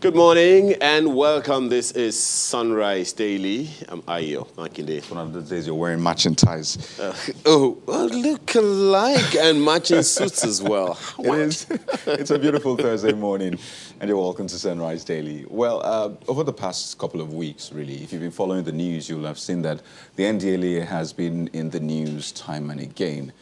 Good morning and welcome. This is Sunrise Daily. I'm Ayo Makinde. One of the days you're wearing matching ties. Look alike and matching suits as well. It is. It's a beautiful Thursday morning, and you're welcome to Sunrise Daily. Well, over the past couple of weeks, really, if you've been following the news, you'll have seen that the NDLEA has been in the news time and again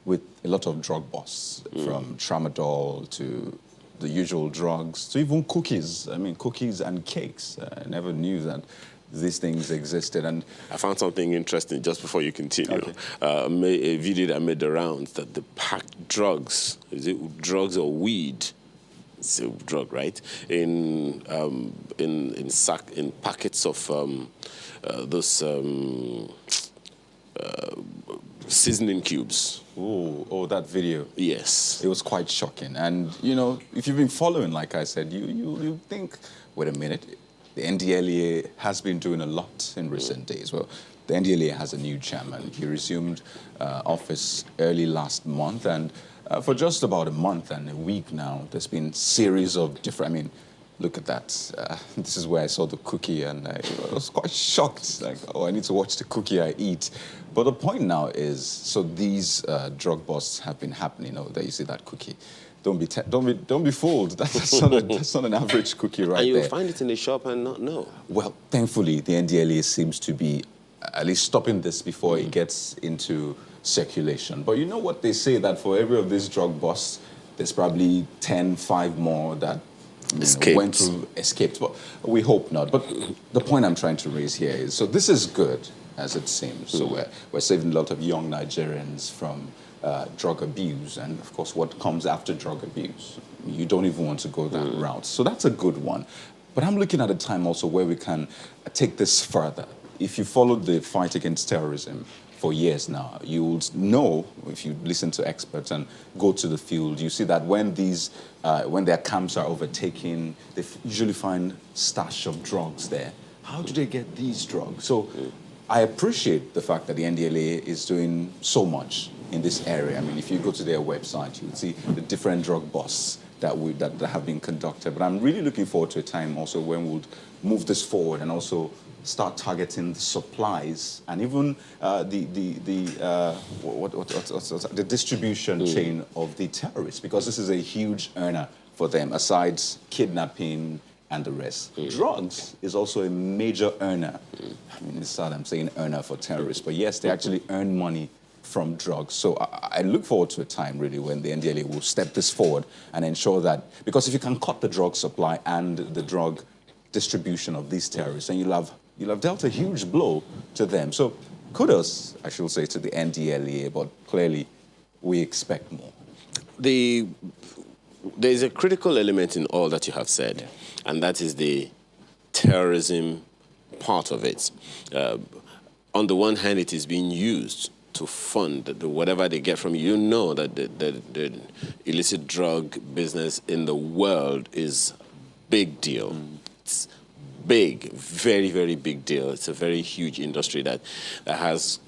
with a lot of drug busts, from tramadol to the usual drugs, to even cookies. I mean, cookies and cakes. I never knew that these things existed. And I found something interesting just before you continue. Okay. A video that made the rounds that the packed drugs, is it drugs or weed? It's a drug, right? In packets of those seasoning cubes. Oh, that video. Yes. It was quite shocking. And, you know, if you've been following, like I said, you think, wait a minute, the NDLEA has been doing a lot in recent days. Well, the NDLEA has a new chairman. He resumed office early last month, and for just about a month and a week now, there's been series of different, I mean, look at that. This is where I saw the cookie, and I was quite shocked. Like, oh, I need to watch the cookie I eat. But the point now is, so these drug busts have been happening. Oh, there you see that cookie. Don't be fooled. That's not an average cookie right there. And you'll find it in the shop and not know. Well, thankfully, the NDLEA seems to be at least stopping this before it gets into circulation. But you know what they say, that for every of these drug busts, there's probably 5 more that escaped. But we hope not. But the point I'm trying to raise here is, so this is good, as it seems. So we're saving a lot of young Nigerians from drug abuse, and of course what comes after drug abuse. You don't even want to go that route. So that's a good one. But I'm looking at a time also where we can take this further. If you followed the fight against terrorism for years now, you'll know, if you listen to experts and go to the field, you see that when their camps are overtaken, they usually find stash of drugs there. How do they get these drugs? So I appreciate the fact that the NDLEA is doing so much in this area. I mean, if you go to their website, you'll see the different drug busts that have been conducted. But I'm really looking forward to a time also when we'll move this forward and also start targeting the supplies and even the distribution chain of the terrorists, because this is a huge earner for them, aside kidnapping and the rest. Drugs is also a major earner. I mean, it's sad I'm saying earner for terrorists, but yes, they actually earn money from drugs. So I look forward to a time, really, when the NDLEA will step this forward and ensure that, because if you can cut the drug supply and the drug distribution of these terrorists, then you'll have dealt a huge blow to them. So kudos, I should say, to the NDLEA, but clearly we expect more. There's a critical element in all that you have said, and that is the terrorism part of it. On the one hand, it is being used to fund whatever they get from you. You know that the illicit drug business in the world is big deal. It's big, very, very big deal. It's a very huge industry that has,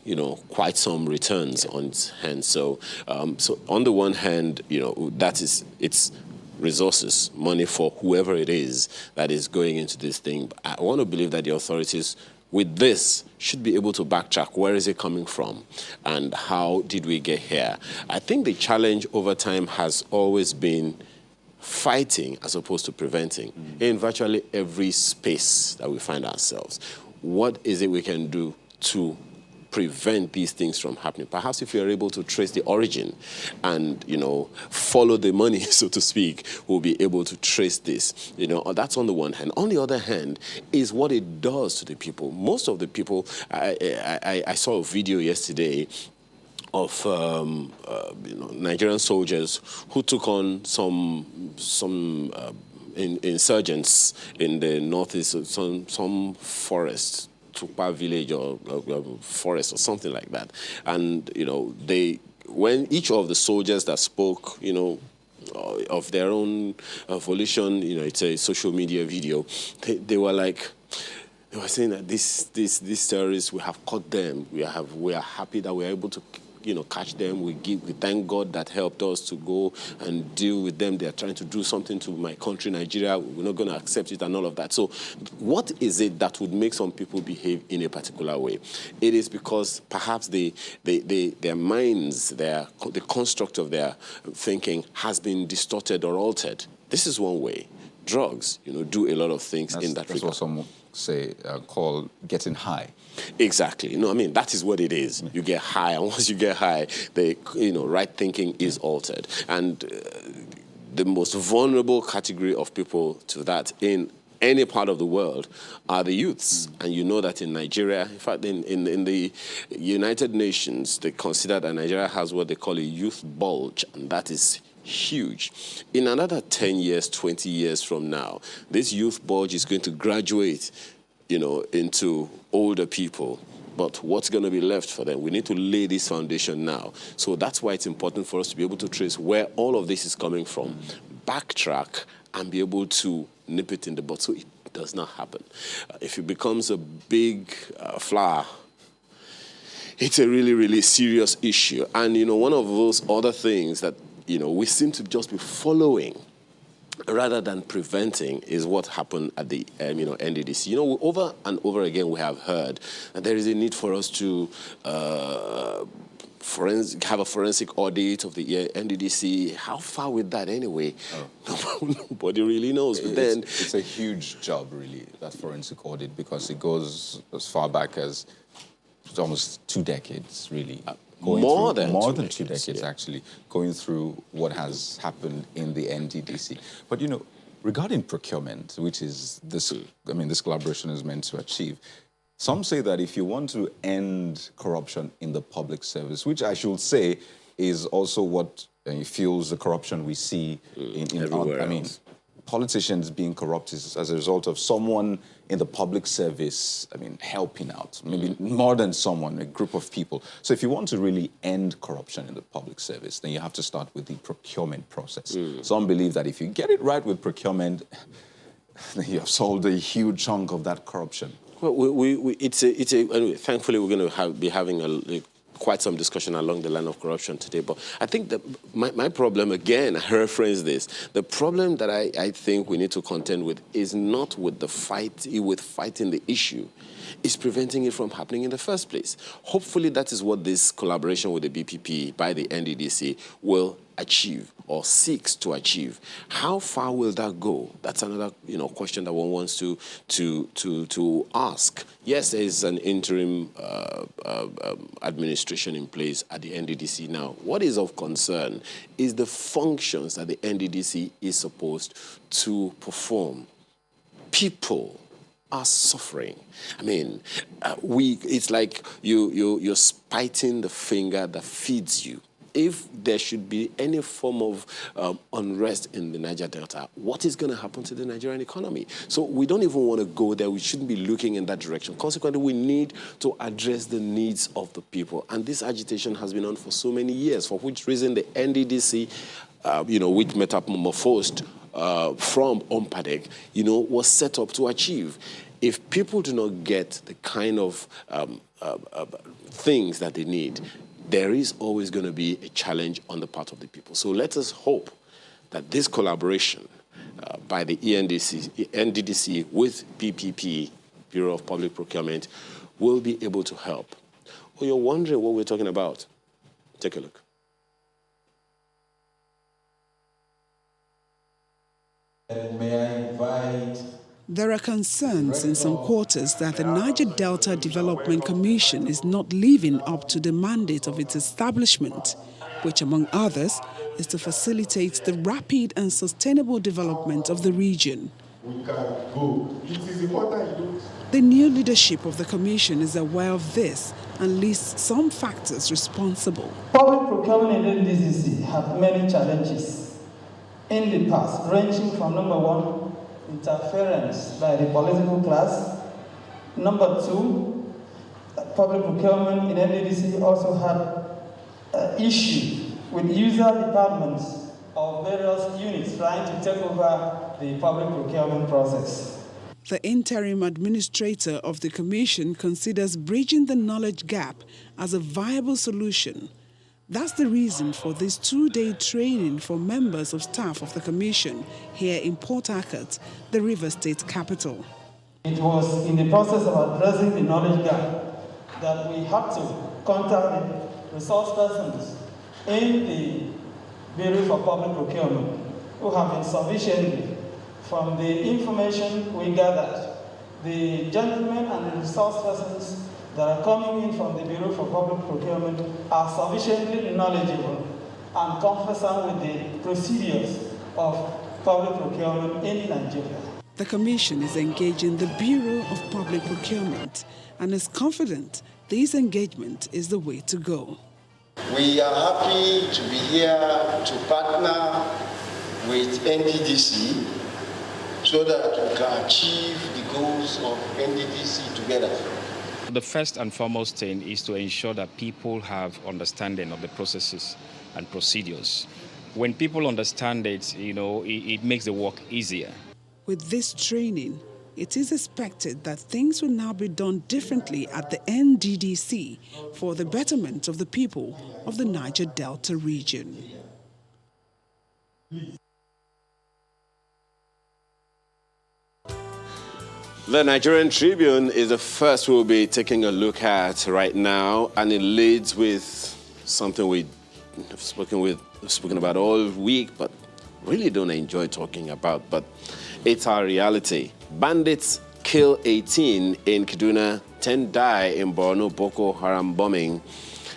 quite some returns on its hands. So on the one hand, that is, it's resources, money for whoever it is that is going into this thing. I want to believe that the authorities with this should be able to backtrack. Where is it coming from? And how did we get here? I think the challenge over time has always been fighting as opposed to preventing in virtually every space that we find ourselves. What is it we can do to prevent these things from happening? Perhaps if you're able to trace the origin and, follow the money, so to speak, we'll be able to trace this. That's on the one hand. On the other hand is what it does to the people. Most of the people, I saw a video yesterday of Nigerian soldiers who took on some insurgents in the northeast, some forest, Tukpa village or forest or something like that. And when each of the soldiers that spoke, of their own volition, it's a social media video, they were like, they were saying that these terrorists, we have caught them. We are happy that we are able to catch them. We thank God that helped us to go and deal with them. They are trying to do something to my country, Nigeria. We're not going to accept it and all of that. So what is it that would make some people behave in a particular way? It is because perhaps their minds, the construct of their thinking has been distorted or altered. This is one way. Drugs, do a lot of things in that regard. That's what some say call getting high. Exactly. That is what it is. You get high, and once you get high, the right thinking is altered. And the most vulnerable category of people to that in any part of the world are the youths. And you know that in Nigeria, in fact, in the United Nations, they consider that Nigeria has what they call a youth bulge, and that is huge. In another 10 years, 20 years from now, this youth bulge is going to graduate, into older people. But what's going to be left for them? We need to lay this foundation now. So that's why it's important for us to be able to trace where all of this is coming from, backtrack, and be able to nip it in the bud so it does not happen. If it becomes a big flower, it's a really, really serious issue. And, one of those other things that, we seem to just be following rather than preventing is what happened at the NDDC. Over and over again we have heard that there is a need for us to have a forensic audit of the NDDC. How far with that anyway? Nobody really knows. But then it's a huge job, really, that forensic audit, because it goes as far back as almost 2 decades, really. More than two decades, actually, going through what has happened in the NDDC. But, regarding procurement, which is this collaboration is meant to achieve, some say that if you want to end corruption in the public service, which I should say is also what fuels the corruption we see in everywhere else. Politicians being corrupt is as a result of someone in the public service, helping out, maybe more than someone, a group of people. So if you want to really end corruption in the public service, then you have to start with the procurement process. Some believe that if you get it right with procurement, you have solved a huge chunk of that corruption. Well, anyway, thankfully we're going to be having quite some discussion along the line of corruption today. But I think that my problem, again, I reference this, the problem that I think we need to contend with is not with fighting the issue. It's preventing it from happening in the first place. Hopefully that is what this collaboration with the BPP by the NDDC will achieve or seeks to achieve. How far will that go? That's another question that one wants to ask. Yes, there is an interim administration in place at the NDDC now. What is of concern is the functions that the NDDC is supposed to perform. People are suffering. It's like you're spiting the finger that feeds you. If there should be any form of unrest in the Niger Delta, what is going to happen to the Nigerian economy? So we don't even want to go there. We shouldn't be looking in that direction. Consequently, we need to address the needs of the people. And this agitation has been on for so many years, for which reason the NDDC, which metamorphosed from OMPADEC, was set up to achieve. If people do not get the kind of things that they need, there is always going to be a challenge on the part of the people. So let us hope that this collaboration by the NDDC with PPP, Bureau of Public Procurement, will be able to help. Oh, you're wondering what we're talking about? Take a look. May I invite... There are concerns in some quarters that the Niger Delta Development Commission is not living up to the mandate of its establishment, which, among others, is to facilitate the rapid and sustainable development of the region. The new leadership of the Commission is aware of this and lists some factors responsible. Public procurement in NDDC have many challenges in the past, ranging from number 1, interference by the political class. Number 2, public procurement in NDDC also had issues with user departments of various units trying to take over the public procurement process. The interim administrator of the commission considers bridging the knowledge gap as a viable solution That's the reason for this 2-day training for members of staff of the Commission here in Port Harcourt, the River State capital. It was in the process of addressing the knowledge gap that we had to contact the resource persons in the Bureau for Public Procurement who have been sufficiently, from the information we gathered, the gentlemen and the resource persons that are coming in from the Bureau for Public Procurement are sufficiently knowledgeable and conversant with the procedures of public procurement in Nigeria. The Commission is engaging the Bureau of Public Procurement and is confident this engagement is the way to go. We are happy to be here to partner with NDDC so that we can achieve the goals of NDDC together. The first and foremost thing is to ensure that people have understanding of the processes and procedures. When people understand it, it makes the work easier. With this training, it is expected that things will now be done differently at the NDDC for the betterment of the people of the Niger Delta region. The Nigerian Tribune is the first we'll be taking a look at right now, and it leads with something we have spoken about all week, but really don't enjoy talking about, but it's our reality. Bandits kill 18 in Kaduna, 10 die in Borno Boko Haram bombing.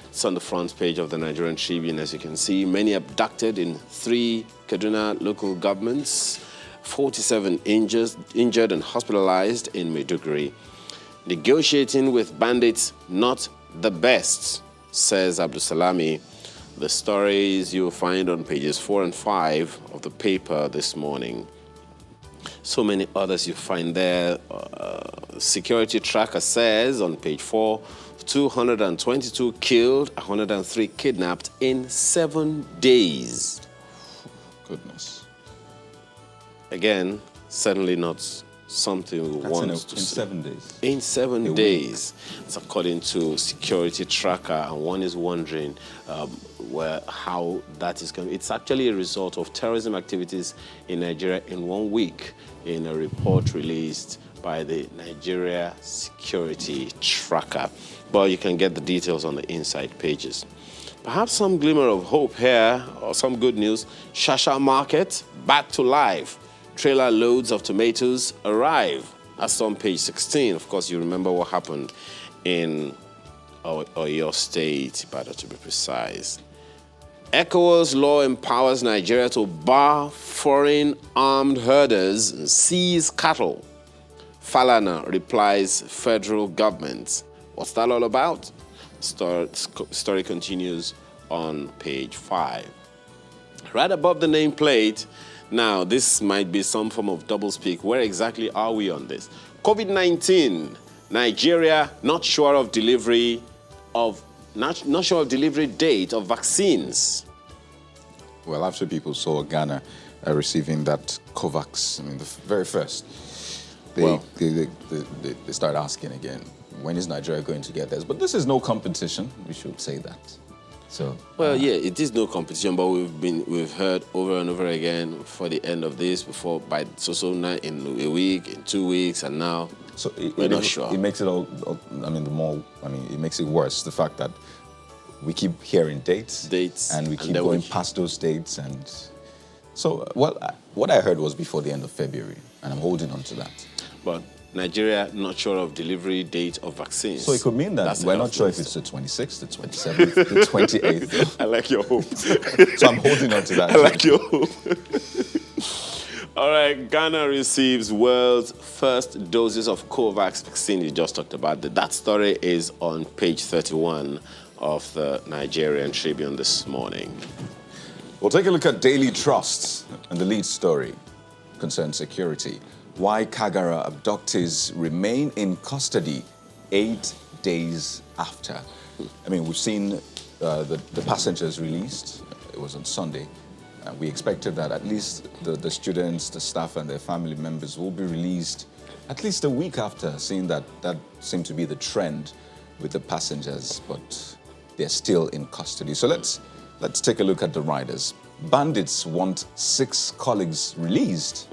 It's on the front page of the Nigerian Tribune, as you can see. Many abducted in 3 Kaduna local governments. 47 injured and hospitalized in Maiduguri. Negotiating with bandits, not the best, says Abdulsalami. The stories you'll find on pages 4 and 5 of the paper this morning. So many others you find there. Security Tracker says on page 4, 222 killed, 103 kidnapped in 7 days. Goodness. Again, certainly not something we want to see. In 7 days? In 7 days. It's according to Security Tracker, and one is wondering how that is going. It's actually a result of terrorism activities in Nigeria in 1 week, in a report released by the Nigeria Security Tracker. But you can get the details on the inside pages. Perhaps some glimmer of hope here, or some good news. Shasha Market, back to life. Trailer loads of tomatoes arrive. That's on page 16. Of course, you remember what happened in Oyo State, better to be precise. ECOWAS law empowers Nigeria to bar foreign armed herders and seize cattle. Falana replies federal government. What's that all about? Story continues on page 5. Right above the nameplate, now this might be some form of doublespeak. Where exactly are we on this? COVID-19, Nigeria not sure of delivery date of vaccines. Well, after people saw Ghana receiving that COVAX, the very first, they start asking again, when is Nigeria going to get this? But this is no competition. We should say that. So, well, yeah, it is no competition, but we've heard over and over again for the end of this, before by in a week, in 2 weeks, and now we're not sure. It makes it it makes it worse, the fact that we keep hearing dates, and we keep going past those dates, and so what I heard was before the end of February, and I'm holding on to that. But Nigeria not sure of delivery date of vaccines. So it could mean that we're not sure if it's the 26th, the 27th, the 28th. I like your hope. So I'm holding on to that. I like your hope. All right, Ghana receives world's first doses of COVAX vaccine. You just talked about that. That story is on page 31 of the Nigerian Tribune this morning. We'll take a look at Daily Trust, and the lead story concerns security. Why Kagara abductees remain in custody 8 days after. We've seen the passengers released. It was on Sunday. We expected that at least the students, the staff, and their family members will be released at least a week after, seeing that seemed to be the trend with the passengers. But they're still in custody. So let's take a look at the riders. Bandits want 6 colleagues released.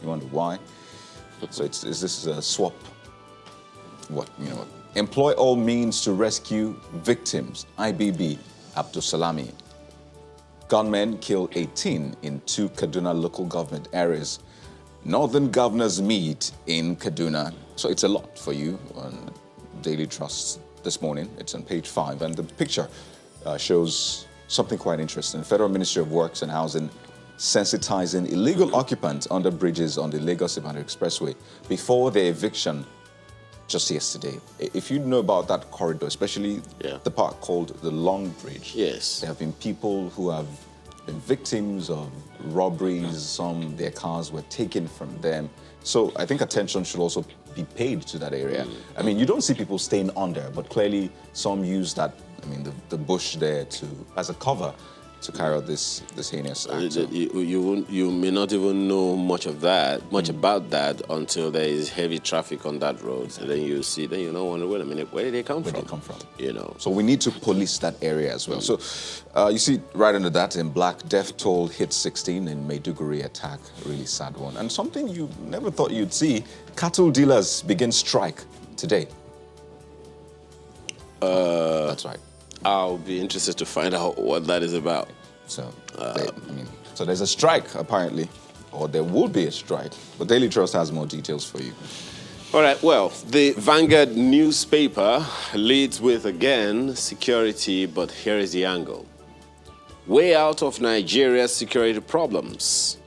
You wonder why? So is this a swap? What, employ all means to rescue victims. IBB, Abdul Salami. Gunmen kill 18 in 2 Kaduna local government areas. Northern governors meet in Kaduna. So it's a lot for you on Daily Trust this morning. It's on page 5. And the picture shows something quite interesting. Federal Ministry of Works and Housing sensitizing illegal occupants under bridges on the Lagos-Ibadan Expressway before their eviction just yesterday. If you know about that corridor, especially the part called the Long Bridge, yes, there have been people who have been victims of robberies. Their cars were taken from them. So I think attention should also be paid to that area. I mean, you don't see people staying under, but clearly some use that, the bush there as a cover to carry out this heinous act. You may not even know much about that until there is heavy traffic on that road. So then you wonder, wait a minute, where did they come from? So we need to police that area as well. So you see right under that in black, death toll hit 16 in Maiduguri attack, really sad one. And something you never thought you'd see, cattle dealers begin strike today. That's right. I'll be interested to find out what that is about. So, so there's a strike, apparently, or there will be a strike. But Daily Trust has more details for you. All right, well, the Vanguard newspaper leads with, again, security, but here is the angle. Way out of Nigeria's security problems.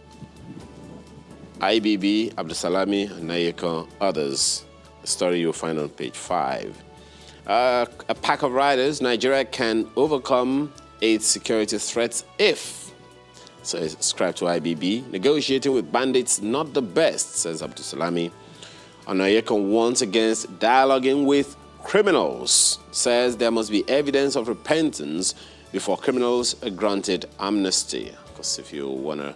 IBB, Abdusalami, Nayeko, others. A story you'll find on page 5. A pack of riders, Nigeria can overcome its security threats if, so it's ascribed to IBB, negotiating with bandits not the best, says Abdul Salami. Onayeko warns against dialoguing with criminals, says there must be evidence of repentance before criminals are granted amnesty. Because if you want to,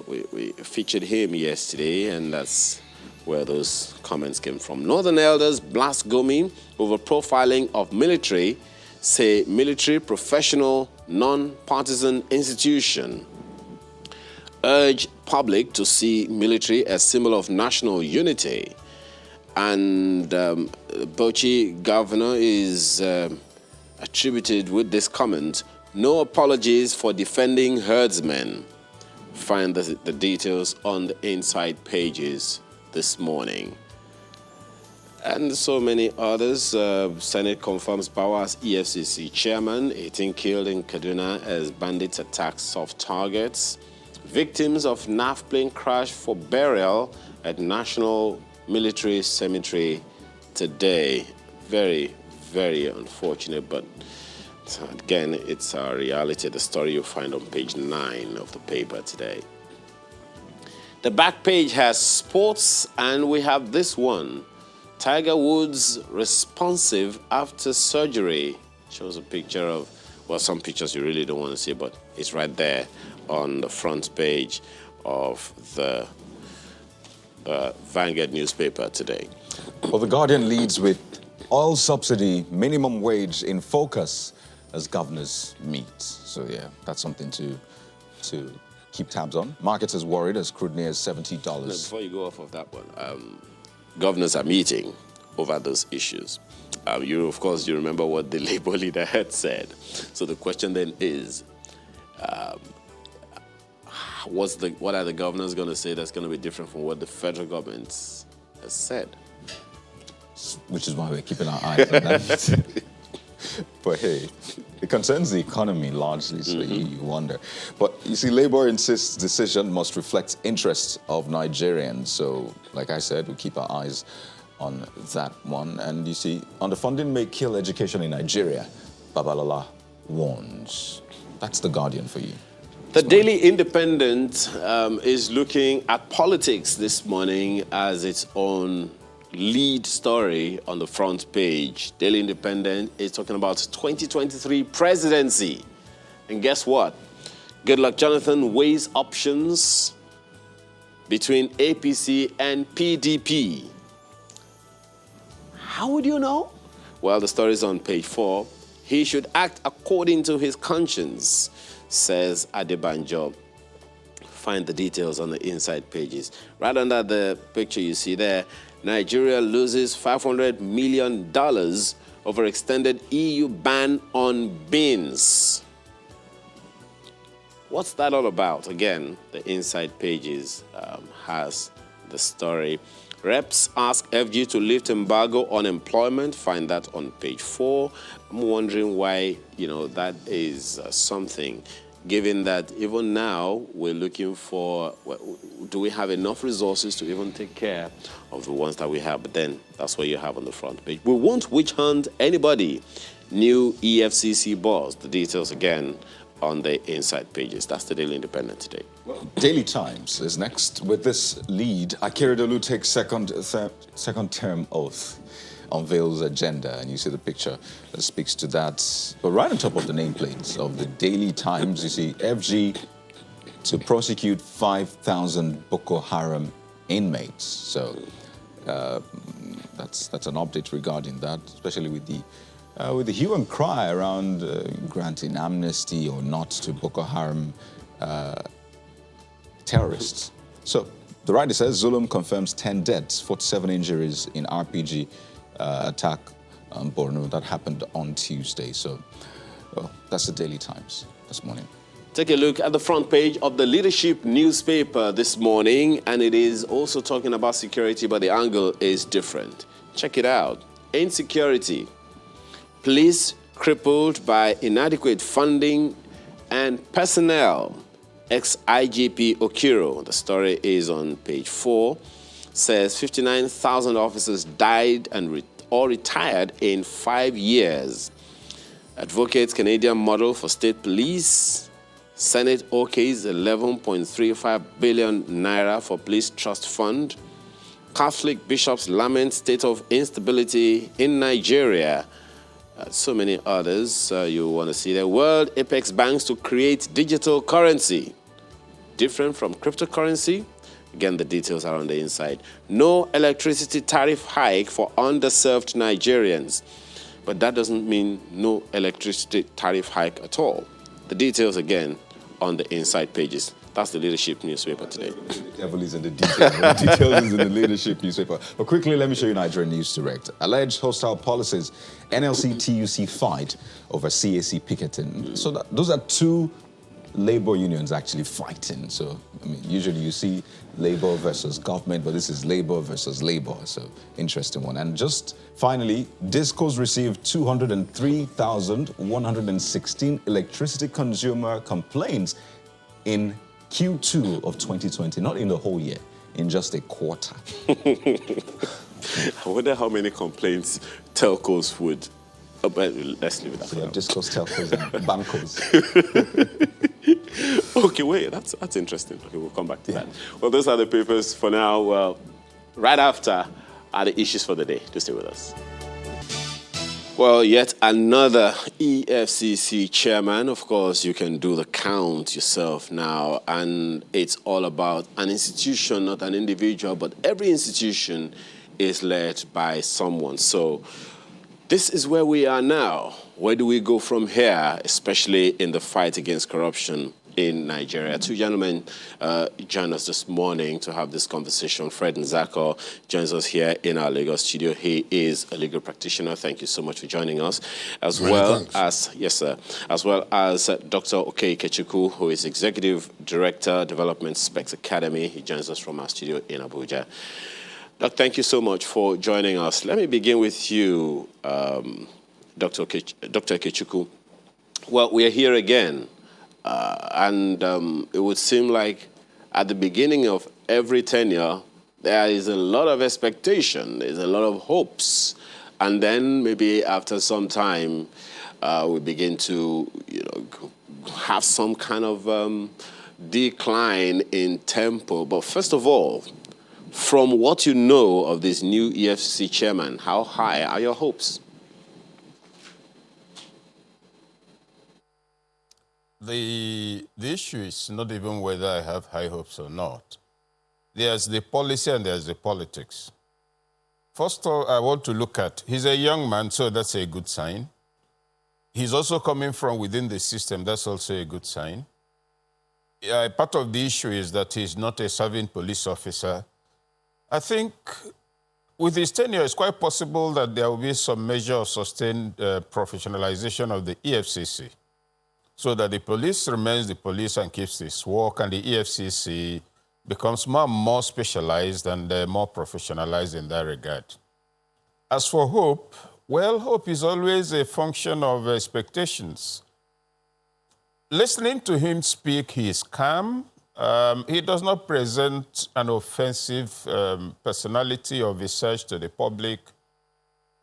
we featured him yesterday, and that's where those comments came from. Northern elders blast Gomi over profiling of military, say military professional, non-partisan institution. Urge public to see military as symbol of national unity. And Bauchi governor is attributed with this comment, no apologies for defending herdsmen. Find the details on the inside pages this morning. And so many others. Senate confirms power as EFCC chairman. 18 killed in Kaduna as bandits attack soft targets. Victims of NAF plane crash for burial at National Military Cemetery today. Very, very unfortunate, but again, it's our reality. The story you'll find on page 9 of the paper today. The back page has sports, and we have this one. Tiger Woods responsive after surgery. Shows a picture of, well, some pictures you really don't want to see, but it's right there on the front page of the Vanguard newspaper today. Well, The Guardian leads with oil subsidy, minimum wage in focus as governors meet. So, yeah, that's something to keep tabs on. Markets is worried as crude nears $70. No, before you go off of that one, governors are meeting over those issues. Of course, you remember what the Labour leader had said. So the question then is, what are the governors going to say that's going to be different from what the federal government has said? Which is why we're keeping our eyes on that. But hey, it concerns the economy largely, so you wonder. But you see, Labour insists decision must reflect interests of Nigerians. So, like I said, we keep our eyes on that one. And you see, underfunding may kill education in Nigeria, Babalola warns. That's The Guardian for you. The Daily Independent is looking at politics this morning as its own lead story on the front page. Daily Independent is talking about 2023 presidency. And guess what? Goodluck Jonathan weighs options between APC and PDP. How would you know? Well, the story is on page 4. He should act according to his conscience, says Adebanjo. Find the details on the inside pages. Right under the picture you see there, Nigeria loses $500 million over extended EU ban on beans. What's that all about? Again, the inside pages has the story. Reps ask FG to lift embargo on employment. Find that on page 4. I'm wondering why, that is something, given that even now we're looking for, do we have enough resources to even take care of the ones that we have? But then that's what you have on the front page. We won't witch hunt anybody. New EFCC boss. The details again on the inside pages. That's the Daily Independent today. Daily Times is next. With this lead, Akeredolu takes second term oath, unveils agenda, and you see the picture that speaks to that. But right on top of the nameplates of the Daily Times, you see FG to prosecute 5,000 Boko Haram inmates. So that's an update regarding that, especially with the hue and cry around granting amnesty or not to Boko Haram terrorists. So the writer says Zulum confirms 10 deaths, 47 injuries in RPG attack on Borno that happened on Tuesday. So that's the Daily Times this morning. Take a look at the front page of the Leadership newspaper this morning, and it is also talking about security, but the angle is different. Check it out. Insecurity. Police crippled by inadequate funding and personnel. Ex-IGP Okiro, the story is on page 4, says 59,000 officers died and or retired in 5 years. Advocates Canadian model for state police. Senate OK's 11.35 billion naira for police trust fund. Catholic bishops lament state of instability in Nigeria. So many others you want to see there. World apex banks to create digital currency. Different from cryptocurrency. Again, the details are on the inside. No electricity tariff hike for underserved Nigerians. But that doesn't mean no electricity tariff hike at all. The details, again, on the inside pages. That's the Leadership newspaper today. The devil is in the details. The details is in the Leadership newspaper. But quickly, let me show you Nigerian News Direct. Alleged hostile policies, NLC-TUC fight over CAC picketing. So those are two labor unions actually fighting. So, usually you see labor versus government, but this is labor versus labor. So, interesting one. And just finally, Discos received 203,116 electricity consumer complaints in Q2 of 2020, not in the whole year, in just a quarter. I wonder how many complaints telcos would... Oh, but let's leave it at that. So Discos, telcos, and bancos. Okay, wait, that's interesting. Okay, we'll come back to that. Well, those are the papers for now. Well, right after are the issues for the day. Do stay with us. Well, yet another EFCC chairman. Of course, you can do the count yourself now, and it's all about an institution, not an individual, but every institution is led by someone. So this is where we are now. Where do we go from here, especially in the fight against corruption in Nigeria? Two gentlemen joined us this morning to have this conversation. Fred Nzako joins us here in our Lagos studio. He is a legal practitioner. Thank you so much for joining us. As well as Dr. Oke Ikechukwu, who is Executive Director, Development Specs Academy. He joins us from our studio in Abuja. Doc, thank you so much for joining us. Let me begin with you, Dr. Ikechukwu. Well, we are here again. And it would seem like at the beginning of every tenure, there is a lot of expectation, there's a lot of hopes. And then maybe after some time, we begin to have some kind of decline in tempo. But first of all, from what you know of this new EFCC chairman, how high are your hopes? The issue is not even whether I have high hopes or not. There's the policy and there's the politics. First of all, I want to look at, he's a young man, so that's a good sign. He's also coming from within the system. That's also a good sign. Part of the issue is that he's not a serving police officer. I think with his tenure, it's quite possible that there will be some measure of sustained professionalization of the EFCC, so that the police remains the police and keeps its work, and the EFCC becomes more specialized and more professionalized in that regard. As for hope, well, hope is always a function of expectations. Listening to him speak, he is calm. He does not present an offensive personality or visage to the public.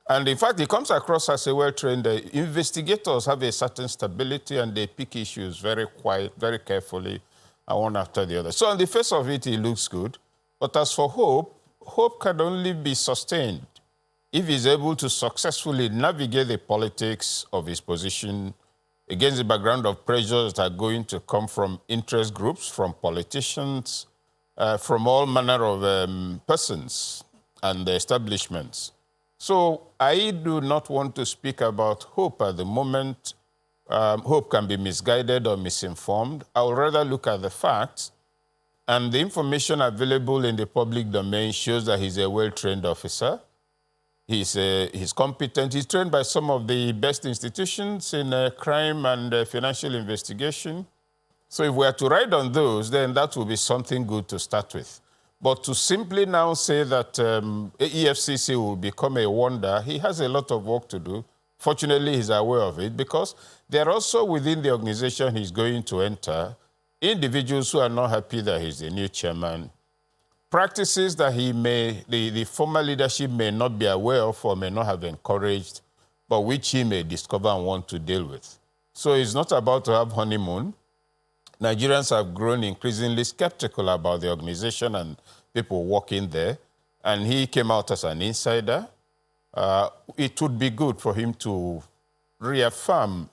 And in fact, he comes across as a well-trained. Investigators have a certain stability and they pick issues very quiet, very carefully, one after the other. So on the face of it, he looks good. But as for hope, hope can only be sustained if he's able to successfully navigate the politics of his position against the background of pressures that are going to come from interest groups, from politicians, from all manner of persons and establishments. So I do not want to speak about hope at the moment. Hope can be misguided or misinformed. I would rather look at the facts, and the information available in the public domain shows that he's a well-trained officer. He's competent. He's trained by some of the best institutions in crime and financial investigation. So if we are to ride on those, then that will be something good to start with. But to simply now say that EFCC will become a wonder, he has a lot of work to do. Fortunately, he's aware of it, because there are also within the organization he's going to enter individuals who are not happy that he's the new chairman. Practices that the former leadership may not be aware of or may not have encouraged, but which he may discover and want to deal with. So it's not about to have honeymoon. Nigerians have grown increasingly skeptical about the organization and people working there, and he came out as an insider. It would be good for him to reaffirm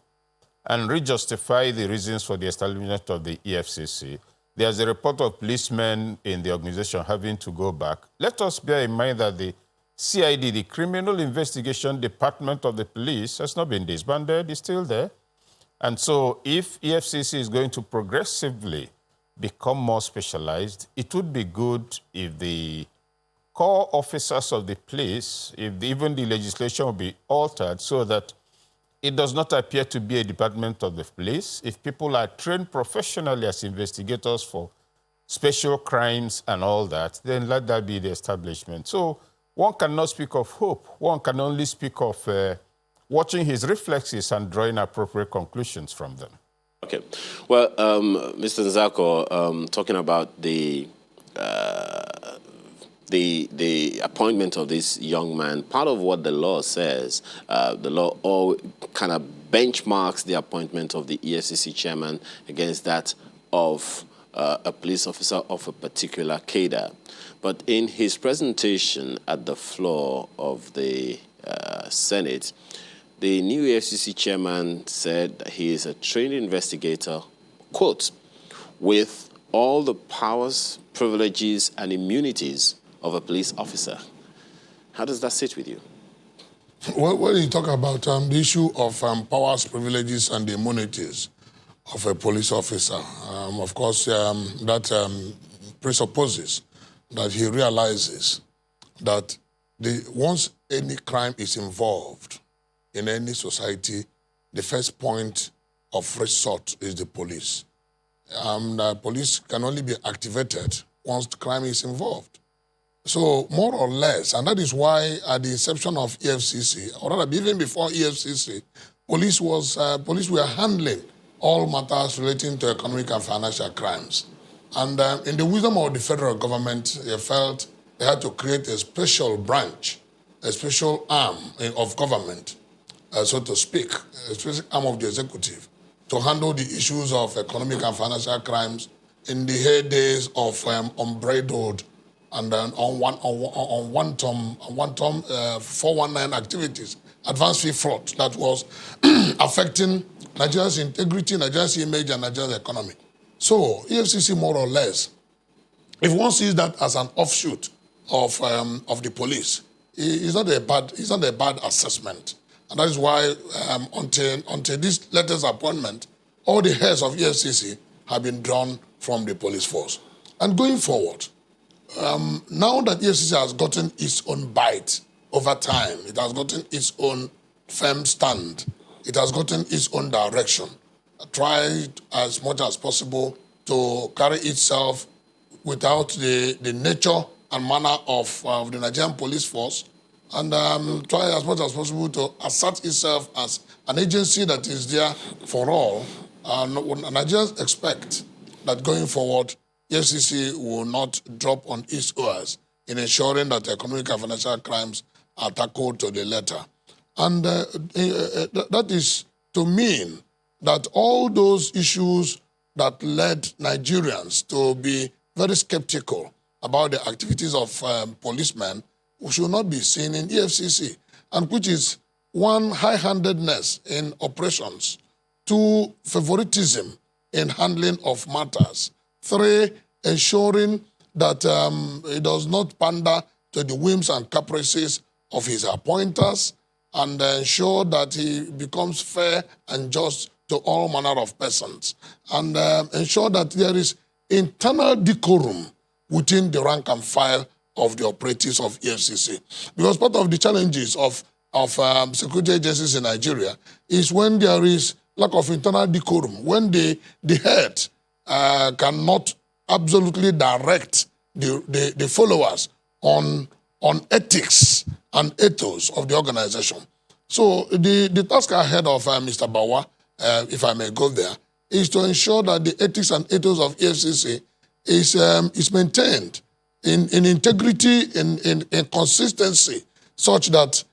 and re-justify the reasons for the establishment of the EFCC. There's a report of policemen in the organization having to go back. Let us bear in mind that the CID, the Criminal Investigation Department of the police, has not been disbanded. It's still there. And so if EFCC is going to progressively become more specialized, it would be good if the core officers of the police, even the legislation will be altered so that it does not appear to be a department of the police. If people are trained professionally as investigators for special crimes and all that, then let that be the establishment. So one cannot speak of hope. One can only speak of watching his reflexes and drawing appropriate conclusions from them. Okay. Well, Mr. Nzako, talking about the appointment of this young man, part of what the law says, the law all kind of benchmarks the appointment of the EFCC chairman against that of a police officer of a particular cadre. But in his presentation at the floor of the Senate, the new EFCC chairman said that he is a trained investigator, quote, with all the powers, privileges, and immunities of a police officer. How does that sit with you? Well, when you talk about the issue of powers, privileges, and immunities of a police officer, of course, that presupposes that he realizes that once any crime is involved in any society, the first point of resort is the police. The police can only be activated once the crime is involved. So more or less, and that is why at the inception of EFCC, or rather even before EFCC, police were handling all matters relating to economic and financial crimes. And in the wisdom of the federal government, they felt they had to create a special branch, a special arm of government, so to speak, a special arm of the executive, to handle the issues of economic and financial crimes in the heydays of unbridled and on one-term 419 activities, advanced fee fraud that was affecting Nigeria's integrity, Nigeria's image, and Nigeria's economy. So EFCC, more or less, if one sees that as an offshoot of the police, it's not a bad assessment. And that is why until this latest appointment, all the heads of EFCC have been drawn from the police force. And going forward, now that EFCC has gotten its own bite over time, it has gotten its own firm stand, it has gotten its own direction, try as much as possible to carry itself without the nature and manner of the Nigerian police force, and try as much as possible to assert itself as an agency that is there for all. Nigerians expect that going forward, EFCC will not drop on its oars in ensuring that economic and financial crimes are tackled to the letter. And that is to mean that all those issues that led Nigerians to be very skeptical about the activities of policemen should not be seen in EFCC, and which is one, high-handedness in operations, two, favoritism in handling of matters, three, ensuring that it does not pander to the whims and caprices of his appointers, and ensure that he becomes fair and just to all manner of persons, and ensure that there is internal decorum within the rank and file of the operatives of EFCC. Because part of the challenges of security agencies in Nigeria is when there is lack of internal decorum, when the head cannot absolutely direct the followers on ethics and ethos of the organization. So the task ahead of Mr. Bawa, if I may go there, is to ensure that the ethics and ethos of EFCC is maintained in integrity, in consistency, such that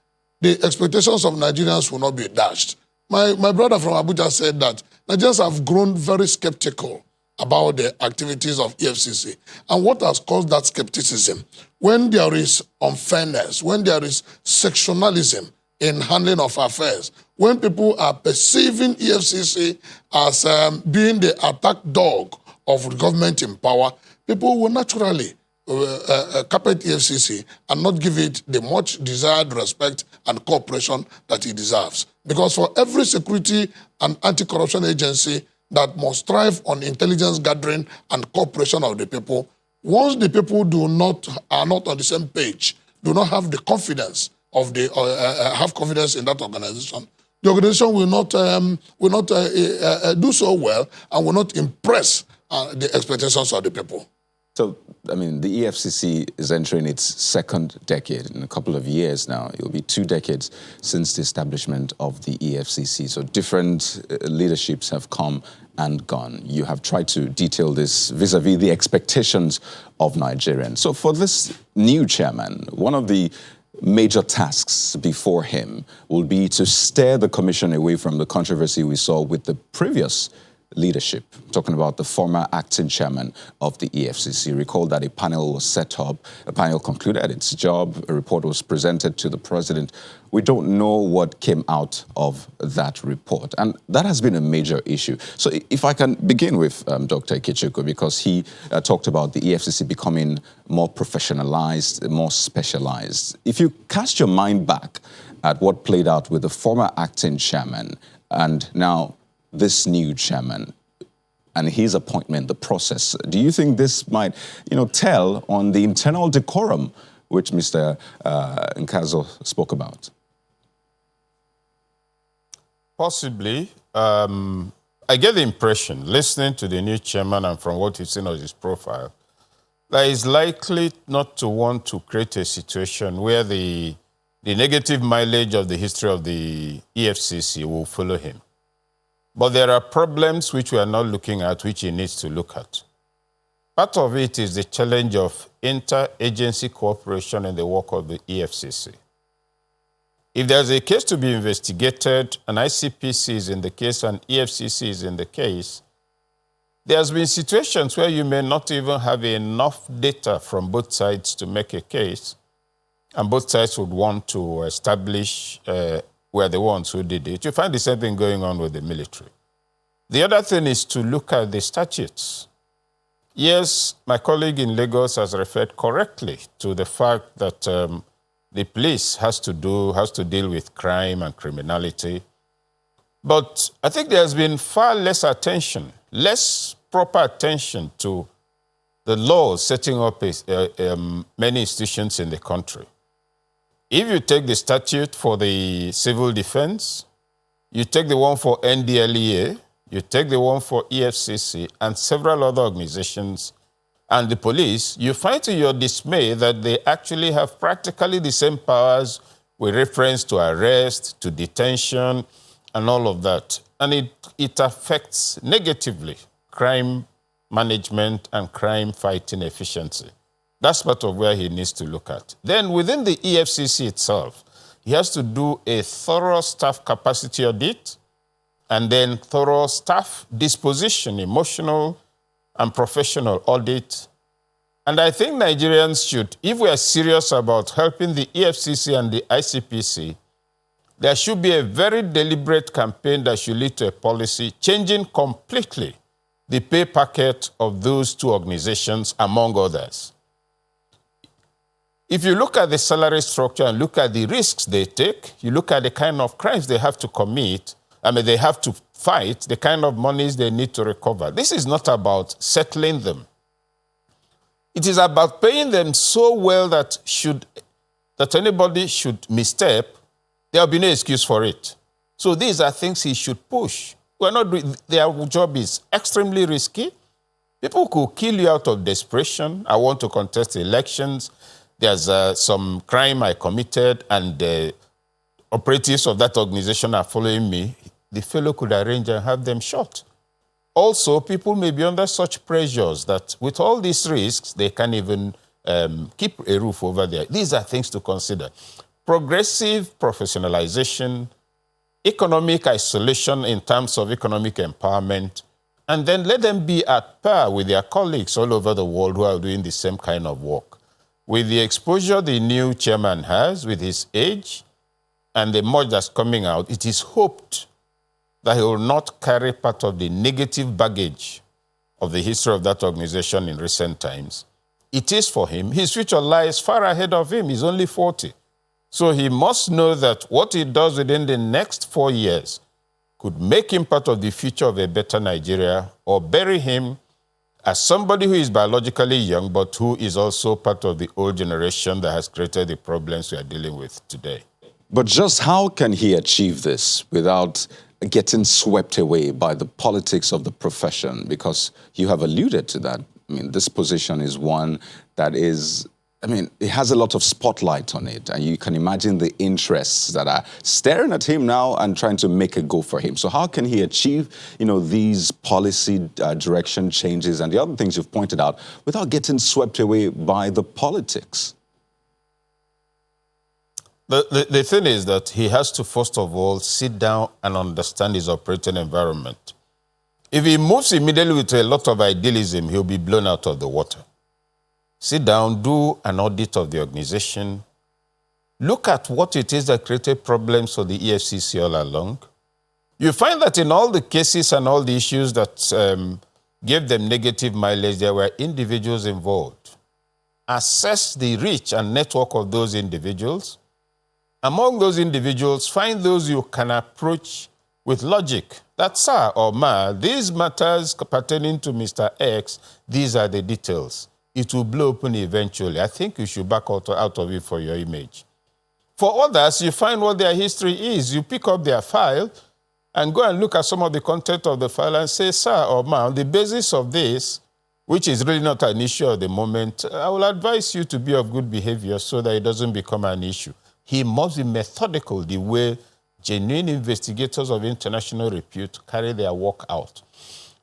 the expectations of Nigerians will not be dashed. My brother from Abuja said that Nigerians have grown very skeptical about the activities of EFCC. And what has caused that skepticism? When there is unfairness, when there is sectionalism in handling of affairs, when people are perceiving EFCC as being the attack dog of the government in power, people will naturally carpet EFCC and not give it the much desired respect and cooperation that it deserves. Because for every security and anti-corruption agency that must strive on intelligence gathering and cooperation of the people, once the people are not on the same page, do not have the confidence of have confidence in that organization, the organization will not do so well and will not impress the expectations of the people. So, I mean, the EFCC is entering its second decade in a couple of years now. It will be 2 decades since the establishment of the EFCC. So different leaderships have come and gone. You have tried to detail this vis-a-vis the expectations of Nigerians. So for this new chairman, one of the major tasks before him will be to steer the commission away from the controversy we saw with the previous leadership, talking about the former acting chairman of the EFCC. Recall that a panel was set up, a panel concluded its job, a report was presented to the president. We don't know what came out of that report, and that has been a major issue. So if I can begin with Dr. Ikechukwu, because he talked about the EFCC becoming more professionalized, more specialized. If you cast your mind back at what played out with the former acting chairman and now this new chairman and his appointment, the process, do you think this might, tell on the internal decorum which Mr. Nkazo spoke about? Possibly. I get the impression, listening to the new chairman and from what you've seen of his profile, that he's likely not to want to create a situation where the negative mileage of the history of the EFCC will follow him. But there are problems which we are not looking at, which he needs to look at. Part of it is the challenge of inter-agency cooperation in the work of the EFCC. If there's a case to be investigated, an ICPC is in the case and EFCC is in the case, there's been situations where you may not even have enough data from both sides to make a case, and both sides would want to establish were the ones who did it. You find the same thing going on with the military. The other thing is to look at the statutes. Yes, my colleague in Lagos has referred correctly to the fact that The police has to deal with crime and criminality. But I think there's been far less attention, less proper attention to the laws setting up many institutions in the country. If you take the statute for the civil defense, you take the one for NDLEA, you take the one for EFCC and several other organizations and the police, you find to your dismay that they actually have practically the same powers with reference to arrest, to detention, and all of that. And it affects negatively crime management and crime fighting efficiency. That's part of where he needs to look at. Then within the EFCC itself, he has to do a thorough staff capacity audit and then thorough staff disposition, emotional and professional audit. And I think Nigerians should, if we are serious about helping the EFCC and the ICPC, there should be a very deliberate campaign that should lead to a policy changing completely the pay packet of those two organizations, among others. If you look at the salary structure and look at the risks they take, you look at the kind of crimes they have to commit, they have to fight, the kind of monies they need to recover. This is not about settling them. It is about paying them so well that anybody should misstep, there will be no excuse for it. So these are things he should push. Their job is extremely risky. People could kill you out of desperation. I want to contest elections. There's some crime I committed, and the operatives of that organization are following me. The fellow could arrange and have them shot. Also, people may be under such pressures that with all these risks, they can't even keep a roof over there. These are things to consider. Progressive professionalization, economic isolation in terms of economic empowerment, and then let them be at par with their colleagues all over the world who are doing the same kind of work. With the exposure the new chairman has, with his age, and the much that's coming out, it is hoped that he will not carry part of the negative baggage of the history of that organization in recent times. It is for him. His future lies far ahead of him. He's only 40. So he must know that what he does within the next 4 years could make him part of the future of a better Nigeria, or bury him as somebody who is biologically young, but who is also part of the old generation that has created the problems we are dealing with today. But just how can he achieve this without getting swept away by the politics of the profession? Because you have alluded to that. I mean, this position is one that is, it has a lot of spotlight on it, and you can imagine the interests that are staring at him now and trying to make a go for him. So how can he achieve, these policy direction changes and the other things you've pointed out without getting swept away by the politics? The thing is that he has to, first of all, sit down and understand his operating environment. If he moves immediately with a lot of idealism, he'll be blown out of the water. Sit down, do an audit of the organization. Look at what it is that created problems for the EFCC all along. You find that in all the cases and all the issues that gave them negative mileage, there were individuals involved. Assess the reach and network of those individuals. Among those individuals, find those you can approach with logic. That, sir or ma, these matters pertaining to Mr. X, these are the details. It will blow open eventually. I think you should back out of it for your image. For others, you find what their history is. You pick up their file and go and look at some of the content of the file and say, sir or ma, on the basis of this, which is really not an issue at the moment, I will advise you to be of good behavior so that it doesn't become an issue. He must be methodical the way genuine investigators of international repute carry their work out.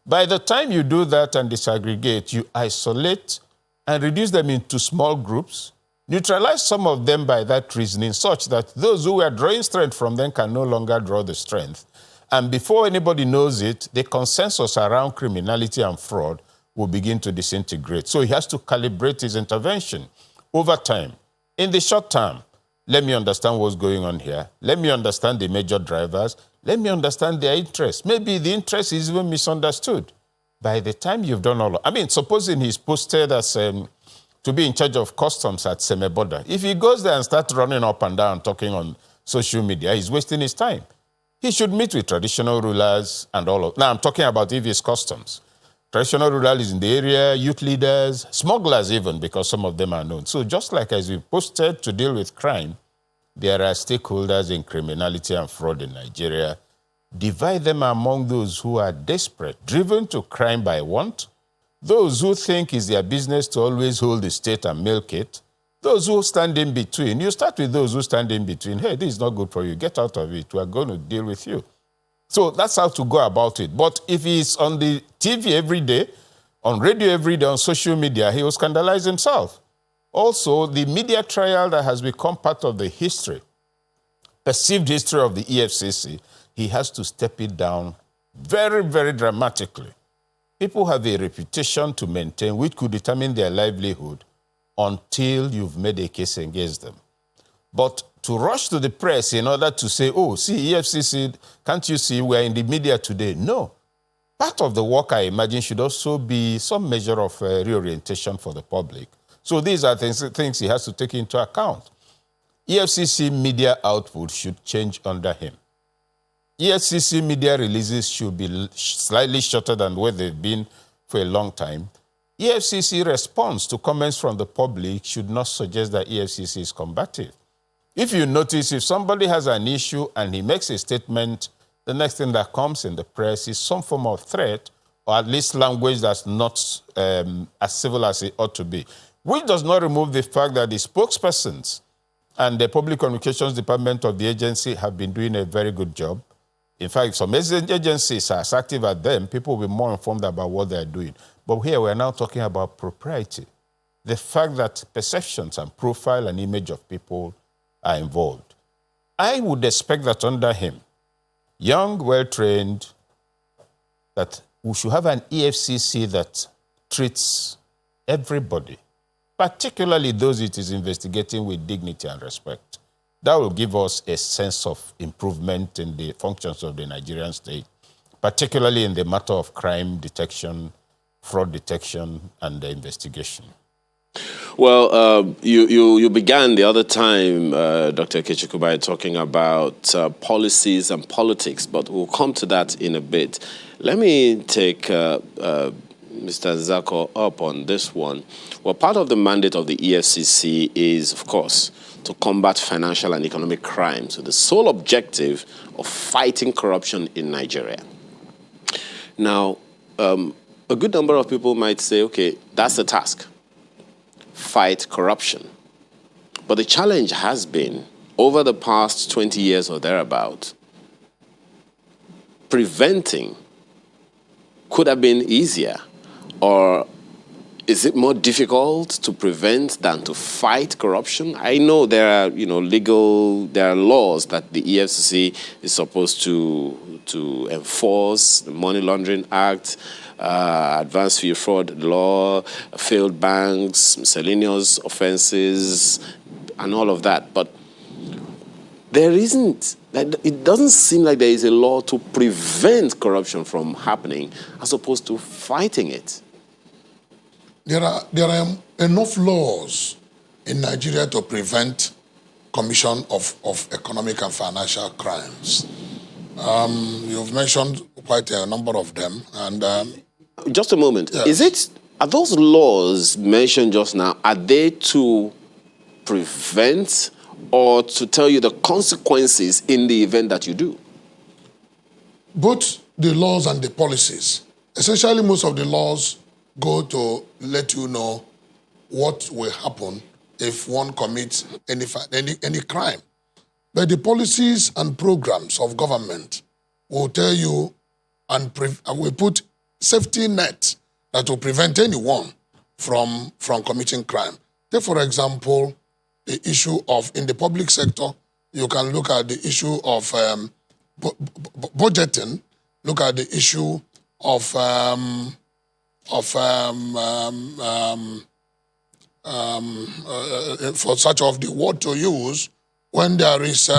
By the time you do that and disaggregate, you isolate and reduce them into small groups, neutralize some of them by that reasoning such that those who were drawing strength from them can no longer draw the strength. And before anybody knows it, the consensus around criminality and fraud will begin to disintegrate. So he has to calibrate his intervention over time. In the short term, let me understand what's going on here. Let me understand the major drivers. Let me understand their interests. Maybe the interest is even misunderstood. By the time you've done all of, supposing he's posted as to be in charge of customs at Semeboda. If he goes there and starts running up and down talking on social media, he's wasting his time. He should meet with traditional rulers and all of. Now, I'm talking about if it's customs. Traditional rulers in the area, youth leaders, smugglers even, because some of them are known. So just like as we posted to deal with crime, there are stakeholders in criminality and fraud in Nigeria. Divide them among those who are desperate, driven to crime by want, those who think it's their business to always hold the state and milk it, those who stand in between. You start with those who stand in between. Hey, this is not good for you. Get out of it. We are going to deal with you. So that's how to go about it. But if he's on the TV every day, on radio every day, on social media, he will scandalize himself. Also, the media trial that has become part of the history, perceived history of the EFCC, he has to step it down very, very dramatically. People have a reputation to maintain which could determine their livelihood until you've made a case against them. But to rush to the press in order to say, oh, see, EFCC, can't you see we're in the media today? No. Part of the work, I imagine, should also be some measure of reorientation for the public. So these are things he has to take into account. EFCC media output should change under him. EFCC media releases should be slightly shorter than what they've been for a long time. EFCC response to comments from the public should not suggest that EFCC is combative. If you notice, if somebody has an issue and he makes a statement, the next thing that comes in the press is some form of threat, or at least language that's not as civil as it ought to be, which does not remove the fact that the spokespersons and the public communications department of the agency have been doing a very good job. In fact, if some agencies are as active as them, people will be more informed about what they're doing. But here we're now talking about propriety. The fact that perceptions and profile and image of people are involved. I would expect that under him, young, well-trained, that we should have an EFCC that treats everybody, particularly those it is investigating, with dignity and respect. That will give us a sense of improvement in the functions of the Nigerian state, particularly in the matter of crime detection, fraud detection, and the investigation. Well, you began the other time, Dr. Ikechukwu, by talking about policies and politics, but we'll come to that in a bit. Let me take Mr. Zako up on this one. Well, part of the mandate of the EFCC is, of course, to combat financial and economic crimes with the sole objective of fighting corruption in Nigeria. Now, a good number of people might say, okay, that's the task. Fight corruption. But the challenge has been, over the past 20 years or thereabout, preventing could have been easier. Or is it more difficult to prevent than to fight corruption? I know there are, there are laws that the EFCC is supposed to enforce, the Money Laundering Act, advanced fee fraud law, failed banks, miscellaneous offenses, and all of that. But there isn't, it doesn't seem like there is a law to prevent corruption from happening as opposed to fighting it. There are enough laws in Nigeria to prevent commission of economic and financial crimes. You've mentioned quite a number of them, and just a moment. Yes. Are those laws mentioned just now, are they to prevent or to tell you the consequences in the event that you do? Both the laws and the policies. Essentially, most of the laws go to let you know what will happen if one commits any crime. But the policies and programs of government will tell you and will put safety nets that will prevent anyone from committing crime. Take, for example, the issue of, in the public sector, you can look at the issue of budgeting, look at the issue of for such of the word to use when there is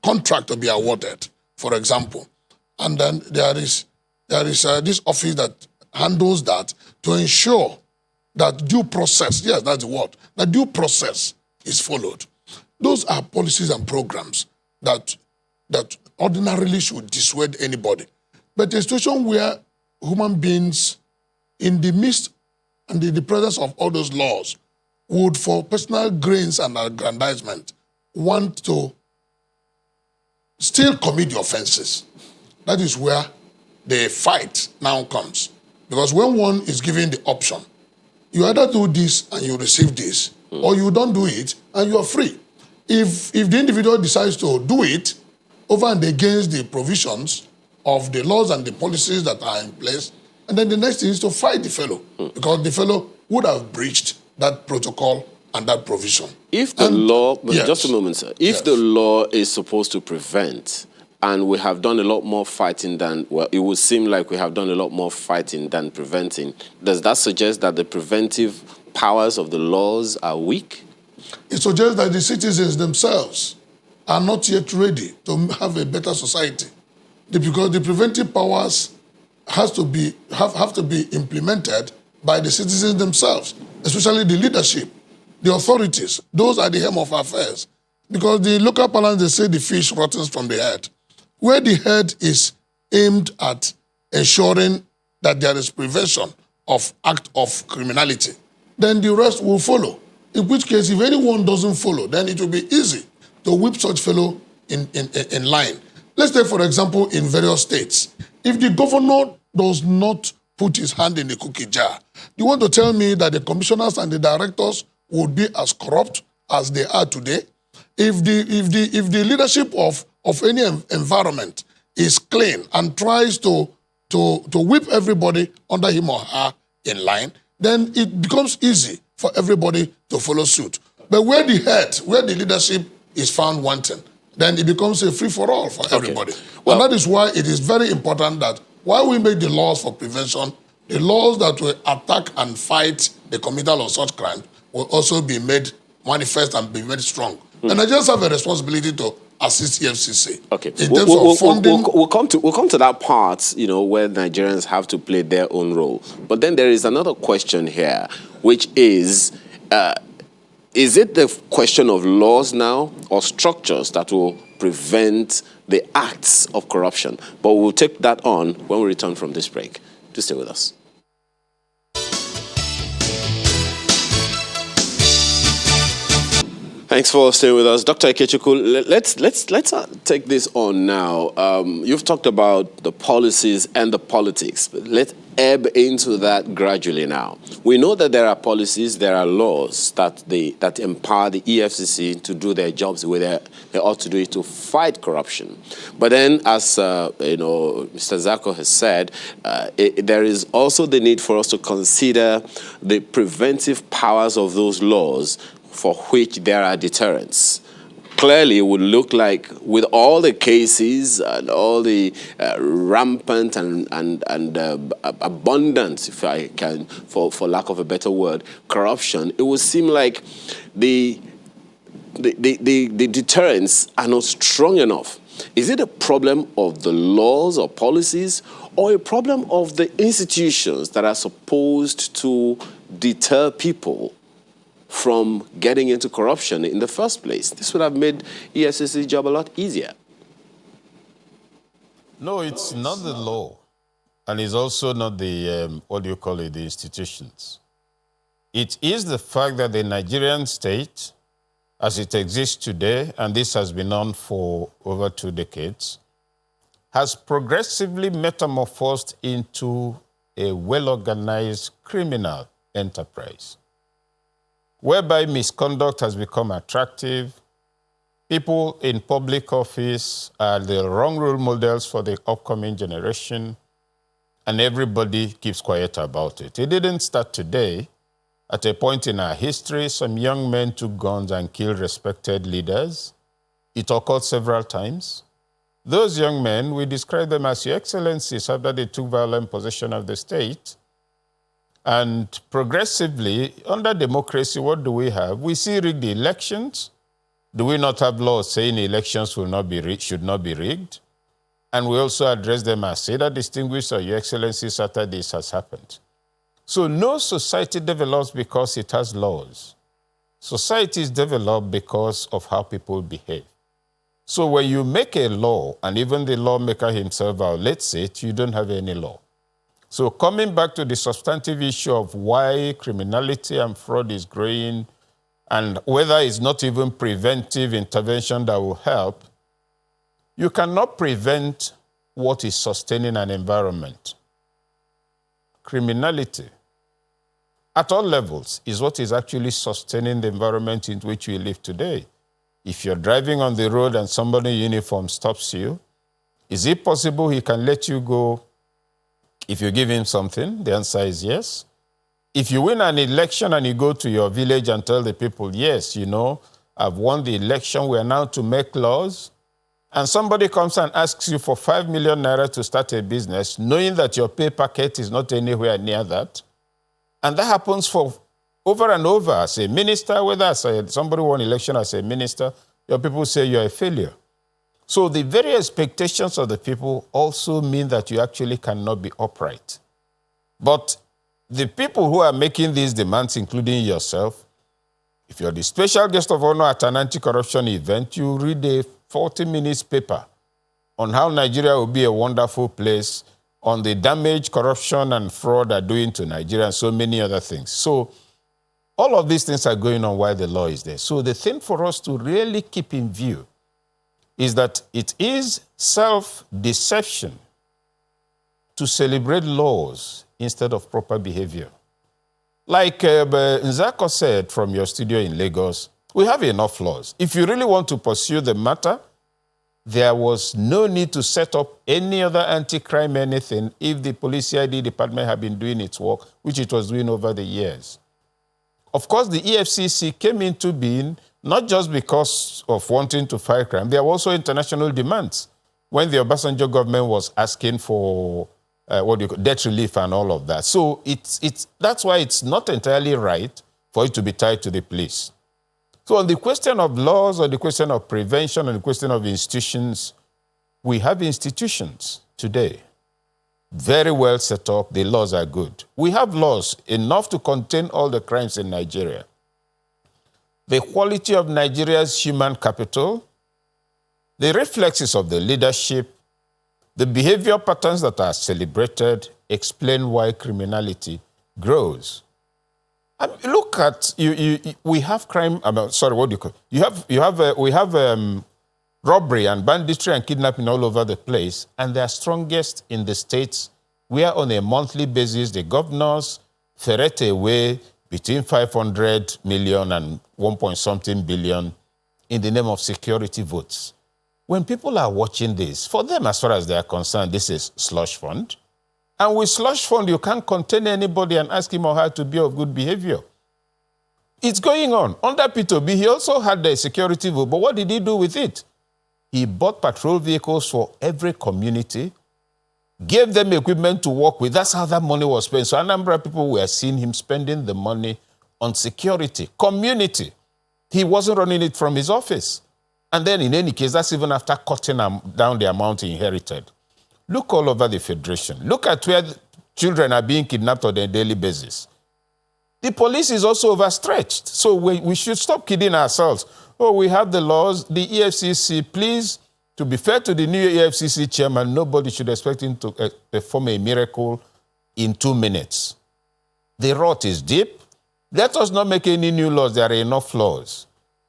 contract to be awarded, for example, and then there is this office that handles that to ensure that due process, yes, that's the word, that due process is followed. Those are policies and programs that ordinarily should dissuade anybody. But a situation where human beings, in the midst and in the presence of all those laws, would, for personal gains and aggrandizement, want to still commit the offenses. That is where the fight now comes. Because when one is given the option, you either do this and you receive this, or you don't do it and you are free. If the individual decides to do it over and against the provisions of the laws and the policies that are in place, and then the next thing is to fight the fellow, because the fellow would have breached that protocol and that provision. If the law, yes. just a moment, sir. If Yes. the law is supposed to prevent, and we have done a lot more fighting than, well, it would seem like we have done a lot more fighting than preventing, does that suggest that the preventive powers of the laws are weak? It suggests that the citizens themselves are not yet ready to have a better society. Because the preventive powers have to be implemented by the citizens themselves, especially the leadership, the authorities. Those are the helm of affairs. Because the local parlance, they say the fish rottens from the head. Where the head is aimed at ensuring that there is prevention of act of criminality, then the rest will follow. In which case, if anyone doesn't follow, then it will be easy to whip such fellow in line. Let's take, for example, in various states, if the governor does not put his hand in the cookie jar, you want to tell me that the commissioners and the directors would be as corrupt as they are today? If the leadership of any environment is clean and tries to whip everybody under him or her in line, then it becomes easy for everybody to follow suit. But where the head, where the leadership is found wanting, then it becomes a free-for-all for everybody. Well, and that is why it is very important that while we make the laws for prevention, the laws that will attack and fight the committal of such crime will also be made manifest and be made strong. And I just have a responsibility to assist EFCC. Okay. In terms of funding. We'll come to that part, where Nigerians have to play their own role. But then there is another question here, which is it the question of laws now or structures that will prevent the acts of corruption? But we'll take that on when we return from this break. Do stay with us. Thanks for staying with us. Dr. Ikechukwu, let's take this on now. You've talked about the policies and the politics, but let's ebb into that gradually now. We know that there are policies, there are laws that empower the EFCC to do their jobs the way they ought to do it, to fight corruption. But then, as Mr. Zako has said, there is also the need for us to consider the preventive powers of those laws for which there are deterrents. Clearly, it would look like with all the cases and all the rampant and abundant, if I can, for lack of a better word, corruption, it would seem like the deterrents are not strong enough. Is it a problem of the laws or policies, or a problem of the institutions that are supposed to deter people from getting into corruption in the first place? This would have made EFCC's job a lot easier. No, it's not the law. And it's also not the, the institutions. It is the fact that the Nigerian state, as it exists today, and this has been on for over 2 decades, has progressively metamorphosed into a well-organized criminal enterprise, whereby misconduct has become attractive. People in public office are the wrong role models for the upcoming generation, and everybody keeps quiet about it. It didn't start today. At a point in our history, some young men took guns and killed respected leaders. It occurred several times. Those young men, we describe them as your excellencies after they took violent possession of the state. And progressively, under democracy, what do we have? We see rigged elections. Do we not have laws saying elections should not be rigged? And we also address them as either distinguished or Your Excellencies after this has happened. So no society develops because it has laws. Societies develop because of how people behave. So when you make a law, and even the lawmaker himself violates it, you don't have any law. So coming back to the substantive issue of why criminality and fraud is growing, and whether it's not even preventive intervention that will help, you cannot prevent what is sustaining an environment. Criminality, at all levels, is what is actually sustaining the environment in which we live today. If you're driving on the road and somebody in uniform stops you, is it possible he can let you go if you give him something? The answer is yes. If you win an election and you go to your village and tell the people, yes, you know, I've won the election, we are now to make laws, and somebody comes and asks you for 5 million naira to start a business, knowing that your pay packet is not anywhere near that, and that happens for over and over. As a minister, whether as somebody won election as a minister, your people say you're a failure. So the very expectations of the people also mean that you actually cannot be upright. But the people who are making these demands, including yourself, if you're the special guest of honor at an anti-corruption event, you read a 40-minute paper on how Nigeria will be a wonderful place, on the damage corruption and fraud are doing to Nigeria, and so many other things. So all of these things are going on while the law is there. So the thing for us to really keep in view is that it is self-deception to celebrate laws instead of proper behavior. Like Nzako said from your studio in Lagos, we have enough laws. If you really want to pursue the matter, there was no need to set up any other anti-crime anything if the police CID department had been doing its work, which it was doing over the years. Of course, the EFCC came into being not just because of wanting to fight crime. There were also international demands when the Obasanjo government was asking for debt relief and all of that. So that's why it's not entirely right for it to be tied to the police. So on the question of laws, on the question of prevention, on the question of institutions, we have institutions today very well set up. The laws are good. We have laws enough to contain all the crimes in Nigeria. The quality of Nigeria's human capital, the reflexes of the leadership, the behavior patterns that are celebrated explain why criminality grows. Look at we have crime. Sorry, what do you call it? We have robbery and banditry and kidnapping all over the place, and they are strongest in the states where on a monthly basis the governors ferret away between 500 million and 1-point-something billion in the name of security votes. When people are watching this, for them, as far as they are concerned, this is slush fund. And with slush fund, you can't contain anybody and ask him or her to be of good behavior. It's going on. Under P2B, he also had the security vote, but what did he do with it? He bought patrol vehicles for every community, gave them equipment to work with. That's how that money was spent. So a number of people were seeing him spending the money on security, community. He wasn't running it from his office. And then in any case, that's even after cutting down the amount he inherited. Look all over the Federation. Look at where children are being kidnapped on a daily basis. The police is also overstretched. So we should stop kidding ourselves. Oh, we have the laws. The EFCC, please, to be fair to the new EFCC chairman, nobody should expect him to perform a miracle in 2 minutes. The rot is deep. Let us not make any new laws. There are enough laws.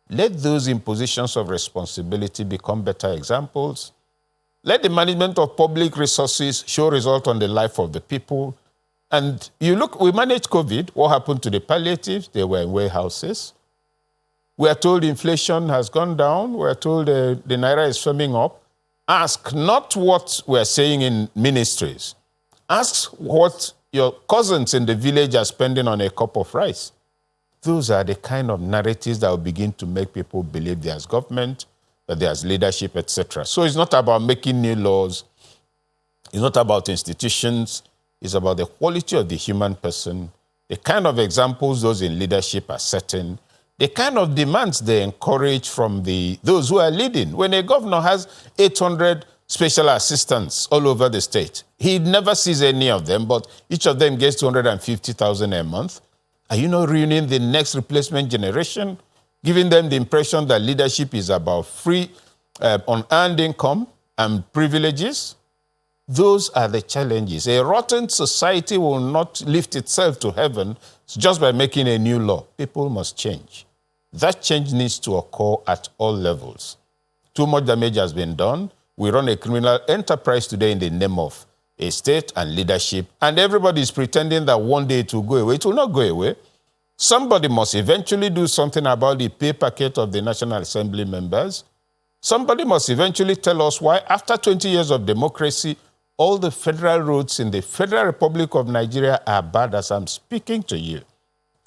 Let those in positions of responsibility become better examples. Let the management of public resources show result on the life of the people. And you look, we managed COVID. What happened to the palliatives? They were in warehouses. We are told inflation has gone down. We are told the Naira is swimming up. Ask not what we're saying in ministries. Ask what your cousins in the village are spending on a cup of rice. Those are the kind of narratives that will begin to make people believe there's government, that there's leadership, etc. So it's not about making new laws. It's not about institutions. It's about the quality of the human person, the kind of examples those in leadership are setting, the kind of demands they encourage from those who are leading. When a governor has 800 special assistants all over the state. He never sees any of them, but each of them gets 250,000 a month. Are you not ruining the next replacement generation, giving them the impression that leadership is about free, unearned income and privileges? Those are the challenges. A rotten society will not lift itself to heaven just by making a new law. People must change. That change needs to occur at all levels. Too much damage has been done. We run a criminal enterprise today in the name of a state and leadership, and everybody is pretending that one day it will go away. It will not go away. Somebody must eventually do something about the pay packet of the National Assembly members. Somebody must eventually tell us why, after 20 years of democracy, all the federal roads in the Federal Republic of Nigeria are bad as I'm speaking to you.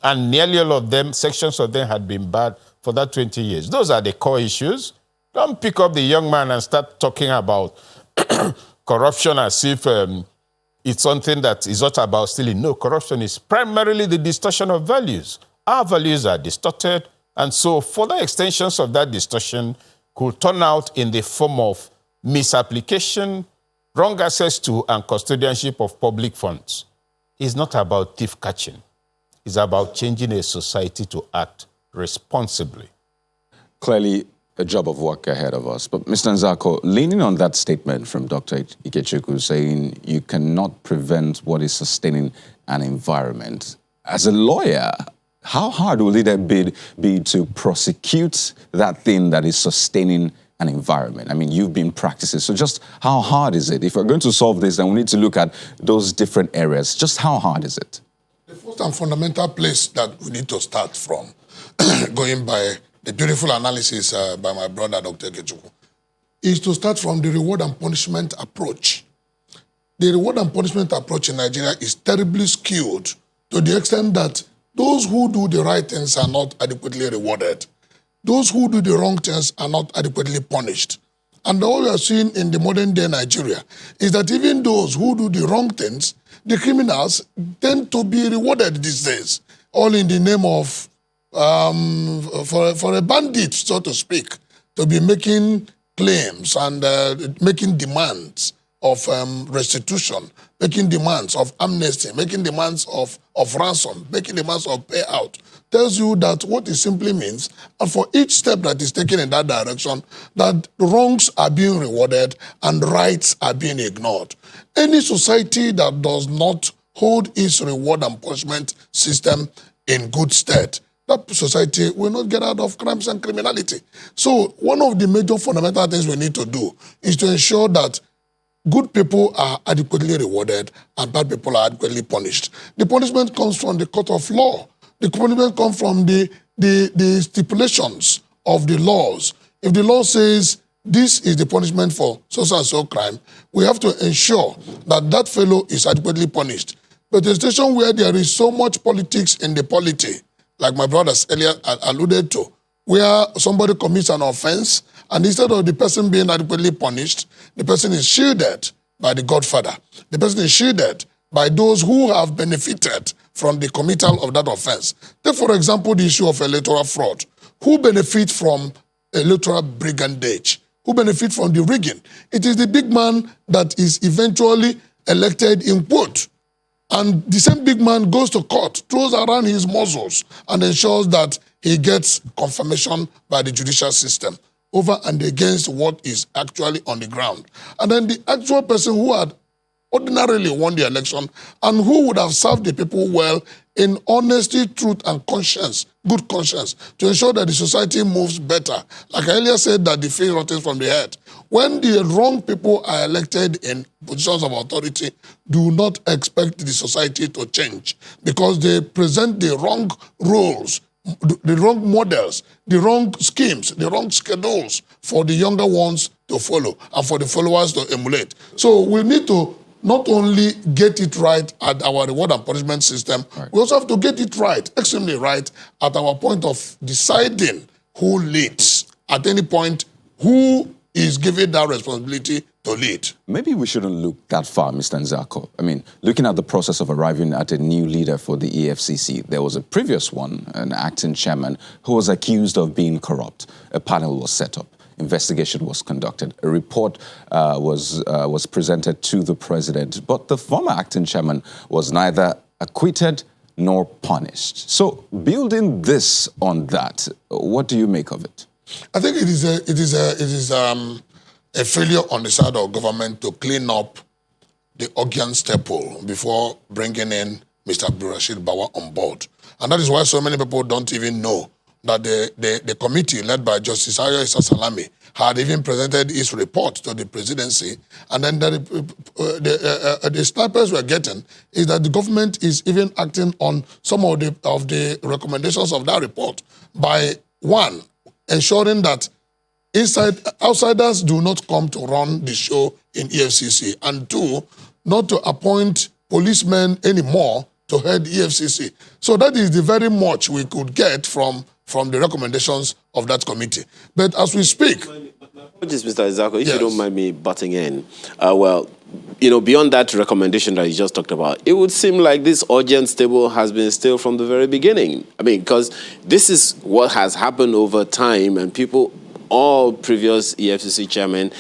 And nearly all of them, sections of them had been bad for that 20 years. Those are the core issues. Don't pick up the young man and start talking about corruption as if it's something that is not about stealing. No, corruption is primarily the distortion of values. Our values are distorted, and so further extensions of that distortion could turn out in the form of misapplication, wrong access to and custodianship of public funds. It's not about thief catching. It's about changing a society to act responsibly. Clearly, a job of work ahead of us. But Mr. Nzako, leaning on that statement from Dr. Ikechukwu saying you cannot prevent what is sustaining an environment, as a lawyer, how hard will it be to prosecute that thing that is sustaining an environment? I mean, you've been practicing, so just how hard is it? If we're going to solve this, then we need to look at those different areas. Just how hard is it? The first and fundamental place that we need to start from, going by the beautiful analysis by my brother, Dr. Ikechukwu, is to start from the reward and punishment approach. The reward and punishment approach in Nigeria is terribly skewed to the extent that those who do the right things are not adequately rewarded. Those who do the wrong things are not adequately punished. And all we are seeing in the modern day Nigeria is that even those who do the wrong things, the criminals tend to be rewarded these days, all in the name of, for a bandit, so to speak, to be making claims and making demands of restitution, making demands of amnesty, making demands of ransom, making demands of payout, tells you that what it simply means, and for each step that is taken in that direction, that wrongs are being rewarded and rights are being ignored. Any society that does not hold its reward and punishment system in good stead, that society will not get out of crimes and criminality. So one of the major fundamental things we need to do is to ensure that good people are adequately rewarded and bad people are adequately punished. The punishment comes from the court of law. The punishment comes from the stipulations of the laws. If the law says this is the punishment for so and so crime, we have to ensure that that fellow is adequately punished. But the station where there is so much politics in the polity, like my brothers earlier alluded to, where somebody commits an offense, and instead of the person being adequately punished, the person is shielded by the Godfather. The person is shielded by those who have benefited from the committal of that offense. Take, for example, the issue of electoral fraud. Who benefits from electoral brigandage? Who benefits from the rigging? It is the big man that is eventually elected in quote. And the same big man goes to court, throws around his muscles, and ensures that he gets confirmation by the judicial system over and against what is actually on the ground. And then the actual person who had ordinarily won the election and who would have served the people well in honesty, truth, and conscience, good conscience, to ensure that the society moves better. Like I earlier said, that the fish rottens from the head. When the wrong people are elected in positions of authority, do not expect the society to change because they present the wrong roles, the wrong models, the wrong schemes, the wrong schedules for the younger ones to follow and for the followers to emulate. So we need to not only get it right at our reward and punishment system, we also have to get it right, extremely right, at our point of deciding who leads. At any point, who is given that responsibility to lead. Maybe we shouldn't look that far, Mr. Nzako. I mean, looking at the process of arriving at a new leader for the EFCC, there was a previous one, an acting chairman, who was accused of being corrupt. A panel was set up. investigation was conducted. A report was presented to the president, but the former acting chairman was neither acquitted nor punished. So, building this on that, what do you make of it? I think it is a failure on the side of government to clean up the Ogian staple before bringing in Mr. Abdulrasheed Bawa on board. And that is why so many people don't even know that the committee led by Justice Ayo Issa Salami had even presented its report to the presidency. And then the snipers we're getting is that the government is even acting on some of the recommendations of that report by, one, ensuring that outsiders do not come to run the show in EFCC, and two, not to appoint policemen anymore to head EFCC. So that is the very much we could get from the recommendations of that committee. But as we speak... Just Mr. Isako, if yes. you don't mind me butting in, well, you know, beyond that recommendation that you just talked about, it would seem like this urgent stable has been still from the very beginning. I mean, because this is what has happened over time, and people, all previous EFCC chairmen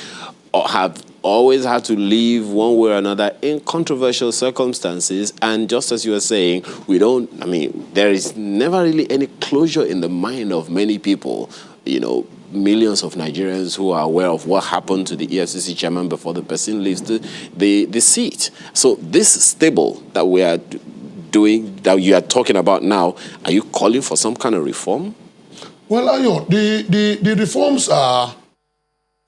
have always had to leave one way or another in controversial circumstances. And just as you were saying, there is never really any closure in the mind of many people, you know, millions of Nigerians who are aware of what happened to the EFCC chairman before the person leaves the seat. So this stable that we are doing, that you are talking about now, are you calling for some kind of reform? Well, Ayo, the reforms are...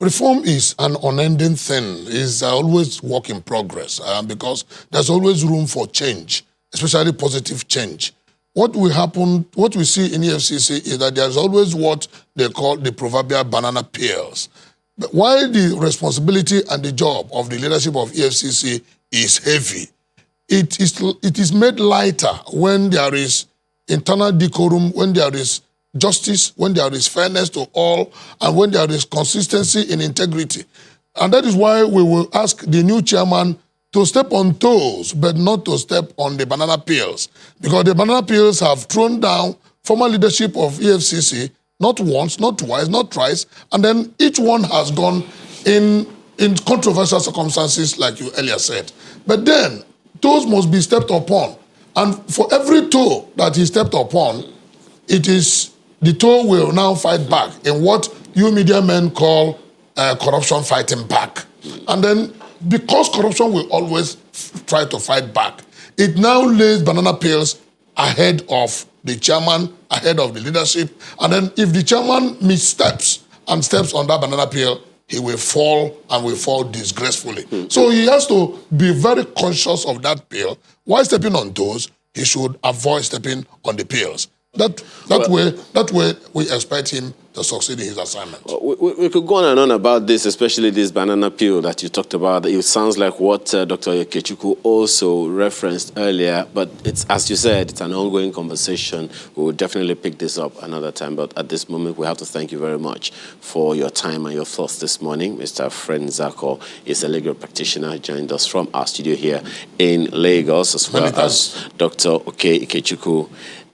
Reform is an unending thing, is always work in progress, because there's always room for change, especially positive change. What we see in EFCC is that there's always what they call the proverbial banana peels. But while the responsibility and the job of the leadership of EFCC is heavy, it is made lighter when there is internal decorum, when there is justice, when there is fairness to all, and when there is consistency in integrity. And that is why we will ask the new chairman to step on toes, but not to step on the banana peels. Because the banana peels have thrown down former leadership of EFCC, not once, not twice, not thrice, and then each one has gone in controversial circumstances, like you earlier said. But then, toes must be stepped upon. And for every toe that he stepped upon, it is the toe will now fight back in what you media men call corruption fighting back. And then, because corruption will always try to fight back, it now lays banana peels ahead of the chairman, ahead of the leadership. And then if the chairman missteps and steps on that banana peel, he will fall and will fall disgracefully. So he has to be very conscious of that peel. While stepping on toes, he should avoid stepping on the peels. That way, we expect him to succeed in his assignment. We could go on and on about this, especially this banana peel that you talked about. It sounds like what Dr. Ikechukwu also referenced earlier, but it's, as you said, it's an ongoing conversation. We will definitely pick this up another time, but at this moment, we have to thank you very much for your time and your thoughts this morning. Mr. Fred Nzako is a legal practitioner, joined us from our studio here in Lagos, as well as Dr. Oke Ikechukwu,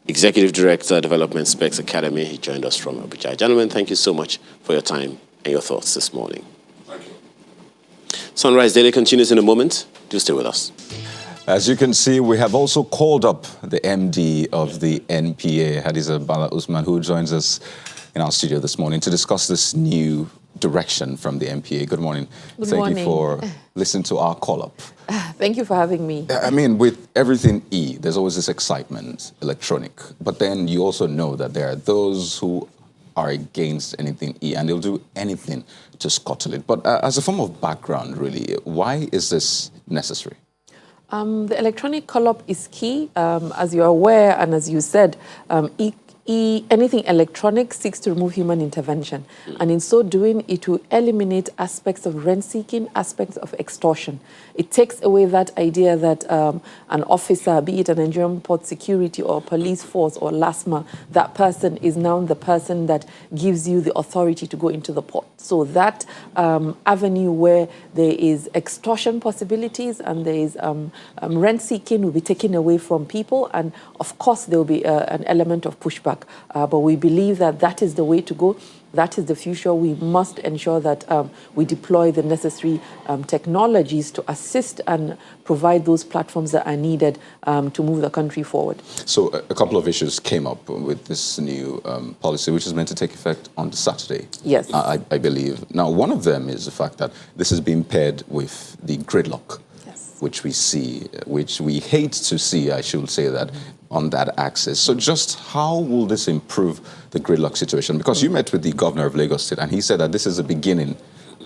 Executive Director, Development Specs Academy. He joined us from Abuja. Gentlemen, thank you so much for your time and your thoughts this morning. Thank you. Sunrise Daily continues in a moment. Do stay with us. As you can see, we have also called up the MD of the NPA, Hadiza Bala Usman, who joins us in our studio this morning to discuss this new direction from the NPA. Good morning. Thank you for listening to our call-up. Thank you for having me. I mean, with everything there's always this excitement, electronic. But then you also know that there are those who are against anything and they'll do anything to scuttle it. But as a form of background, really, why is this necessary? The electronic call-up is key. As you're aware, and as you said, anything electronic seeks to remove human intervention. And in so doing, it will eliminate aspects of rent-seeking, aspects of extortion. It takes away that idea that an officer, be it a Nigerian Port Security or police force or LASMA, that person is now the person that gives you the authority to go into the port. So that avenue where there is extortion possibilities and there is rent-seeking will be taken away from people. And of course, there will be an element of pushback. But we believe that that is the way to go. that is the future. We must ensure that we deploy the necessary technologies to assist and provide those platforms that are needed to move the country forward. So a couple of issues came up with this new policy, which is meant to take effect on Saturday. Yes. I believe. Now, one of them is the fact that this is being paired with the gridlock, which we see, which we hate to see, I should say that, on that axis. So just how will this improve the gridlock situation? Because you met with the governor of Lagos State, and he said that this is the beginning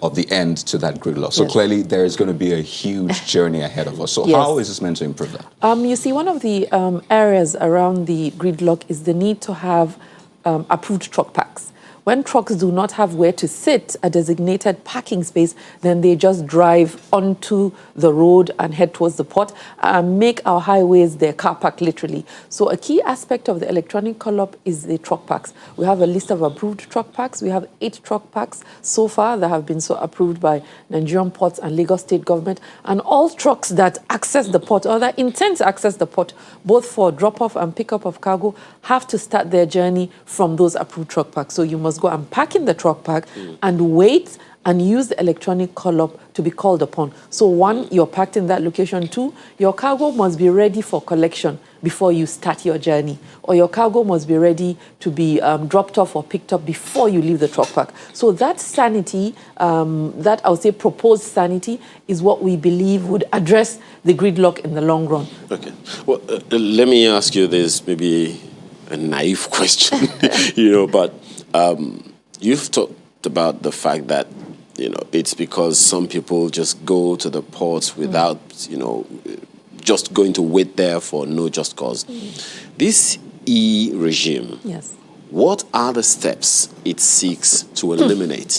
of the end to that gridlock. So clearly there is going to be a huge journey ahead of us. So how is this meant to improve that? You see, one of the areas around the gridlock is the need to have approved truck parks. When trucks do not have where to sit, a designated parking space, then they just drive onto the road and head towards the port and make our highways their car park, literally. So a key aspect of the electronic call-up is the truck parks. We have a list of approved truck parks. We have 8 truck parks so far that have been so approved by Nigerian ports and Lagos State government. And all trucks that access the port or that intend to access the port, both for drop-off and pick-up of cargo, have to start their journey from those approved truck parks. So you must go and park in the truck park and wait and use the electronic call-up to be called upon. So 1, you're parked in that location. 2, your cargo must be ready for collection before you start your journey, or your cargo must be ready to be dropped off or picked up before you leave the truck park. So that sanity, that I would say proposed sanity, is what we believe would address the gridlock in the long run. Okay. Well, let me ask you this, maybe a naive question, but you've talked about the fact that, it's because some people just go to the ports without, just going to wait there for no just cause. This regime, what are the steps it seeks to eliminate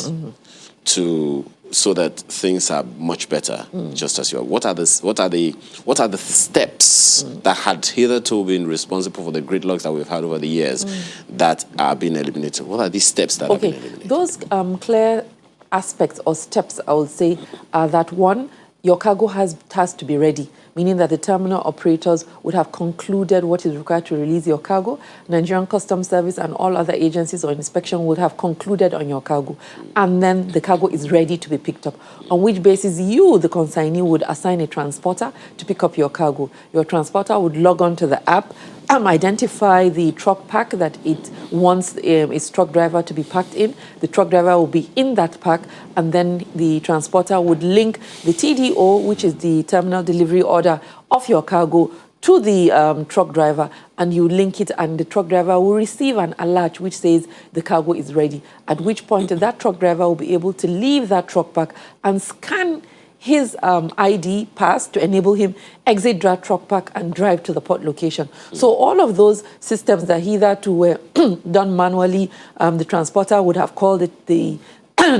so that things are much better, just as you are? What are the steps that had hitherto been responsible for the gridlocks that we've had over the years that are being eliminated? What are these steps that have been eliminated? Those clear aspects or steps, I would say, are that 1, your cargo has to be ready, meaning that the terminal operators would have concluded what is required to release your cargo. Nigerian Customs Service and all other agencies or inspection would have concluded on your cargo. And then the cargo is ready to be picked up, on which basis you, the consignee, would assign a transporter to pick up your cargo. Your transporter would log on to the app, identify the truck park that it wants its truck driver to be parked in. The truck driver will be in that park, and then the transporter would link the TDO, which is the terminal delivery order of your cargo, to the truck driver, and you link it, and the truck driver will receive an alert which says the cargo is ready, at which point that truck driver will be able to leave that truck park and scan his ID pass to enable him exit that truck park and drive to the port location. So all of those systems that hitherto were done manually, the transporter would have called it the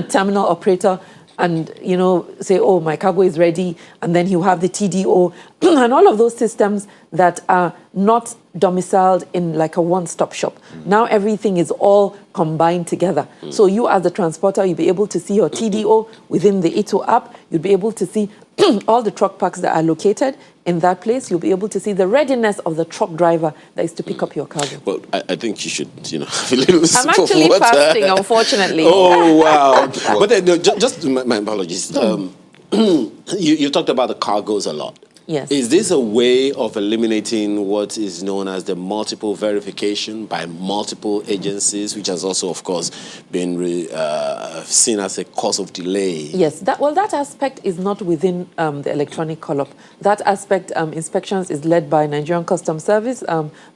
terminal operator and, say, oh, my cargo is ready, and then he'll have the TDO, and all of those systems that are not domiciled in like a one-stop shop. Now everything is all combined together. So you as the transporter, you'll be able to see your TDO within the ITO app. You'll be able to see all the truck parks that are located in that place. You'll be able to see the readiness of the truck driver that is to pick up your cargo. Well, I think you should, have a little sip I'm actually of water. fasting, unfortunately. Oh, wow. But then, just my apologies. You talked about the cargoes a lot. Yes. Is this a way of eliminating what is known as the multiple verification by multiple agencies, which has also, of course, been seen as a cause of delay? Yes. That aspect is not within the electronic call-up. That aspect, inspections, is led by Nigerian Customs Service.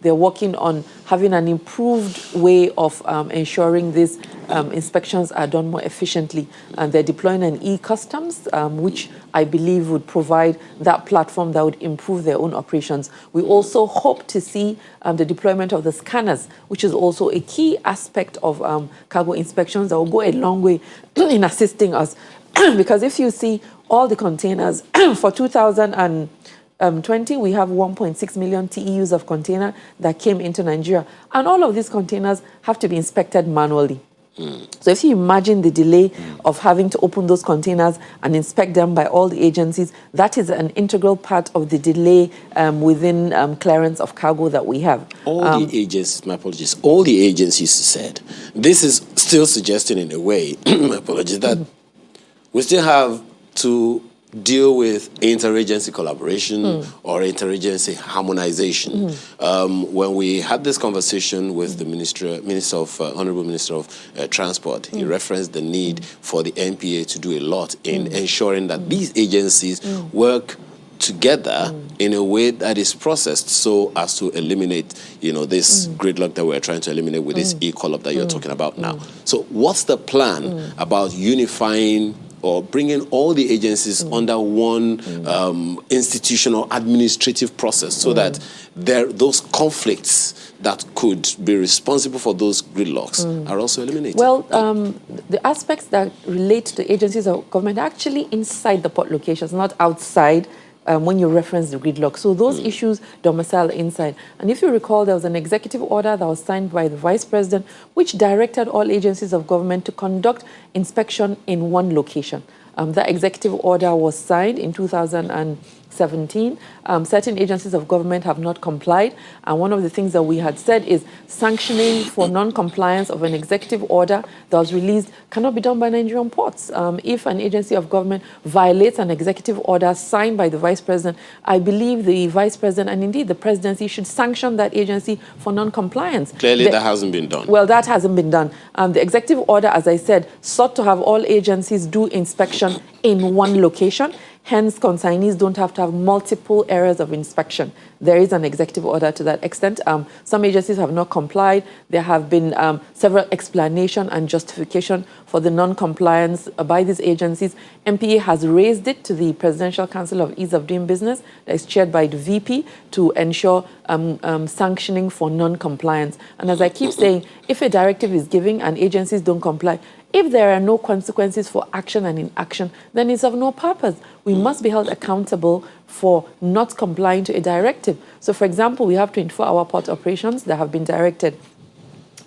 They're working on having an improved way of ensuring these inspections are done more efficiently. And they're deploying an e-customs, which I believe would provide that platform that would improve their own operations. We also hope to see the deployment of the scanners, which is also a key aspect of cargo inspections that will go a long way in assisting us. Because if you see all the containers for 2020, we have 1.6 million TEUs of container that came into Nigeria. And all of these containers have to be inspected manually. So if you imagine the delay of having to open those containers and inspect them by all the agencies, that is an integral part of the delay within clearance of cargo that we have. All the agencies, my apologies, all the agencies said this is still suggesting in a way, apologies, that we still have to deal with interagency collaboration or interagency harmonization. When we had this conversation with the Honorable Minister of Transport, he referenced the need for the NPA to do a lot in ensuring that these agencies work together in a way that is processed so as to eliminate, this gridlock that we're trying to eliminate with this e-collab that you're talking about now. So what's the plan about unifying or bringing all the agencies under one institutional administrative process so that those conflicts that could be responsible for those gridlocks are also eliminated? Well, the aspects that relate to agencies of government are actually inside the port locations, not outside. When you reference the gridlock. So those issues domicile inside. And if you recall, there was an executive order that was signed by the Vice President, which directed all agencies of government to conduct inspection in one location. That executive order was signed in 2017. Certain agencies of government have not complied. And one of the things that we had said is sanctioning for non-compliance of an executive order that was released cannot be done by Nigerian ports. If an agency of government violates an executive order signed by the Vice President, I believe the Vice President and indeed the Presidency should sanction that agency for non-compliance. Clearly, that hasn't been done. Well, that hasn't been done. The executive order, as I said, sought to have all agencies do inspection in one location. Hence, consignees don't have to have multiple areas of inspection. There is an executive order to that extent. Some agencies have not complied. There have been several explanations and justification for the non-compliance by these agencies. MPA has raised it to the Presidential Council of Ease of Doing Business that is chaired by the VP to ensure sanctioning for non-compliance. And as I keep saying, if a directive is given and agencies don't comply, if there are no consequences for action and inaction, then it's of no purpose. We must be held accountable for not complying to a directive. So, for example, we have 24-hour port operations that have been directed.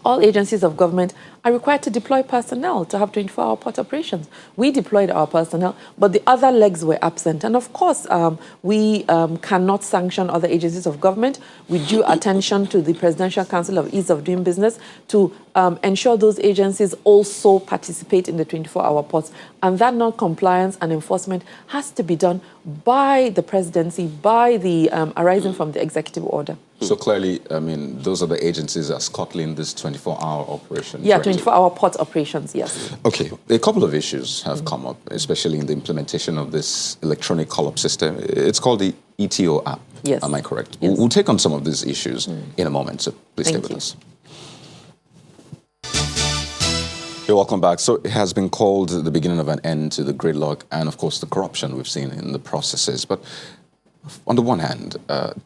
All agencies of government are required to deploy personnel to have 24-hour port operations. We deployed our personnel, but the other legs were absent. And of course, we cannot sanction other agencies of government. We due attention to the Presidential Council of Ease of Doing Business to ensure those agencies also participate in the 24-hour ports. And that non-compliance and enforcement has to be done by the Presidency, by the arising from the executive order. So clearly, I mean, those are the agencies that are scuttling this 24-hour operation. Yeah, 24-hour port operations, yes. Okay, a couple of issues have come up, especially in the implementation of this electronic call-up system. It's called the ETO app. Yes. Am I correct? Yes. We'll take on some of these issues in a moment, so please stay with us. You're welcome back. So it has been called the beginning of an end to the gridlock and, of course, the corruption we've seen in the processes. But on the one hand,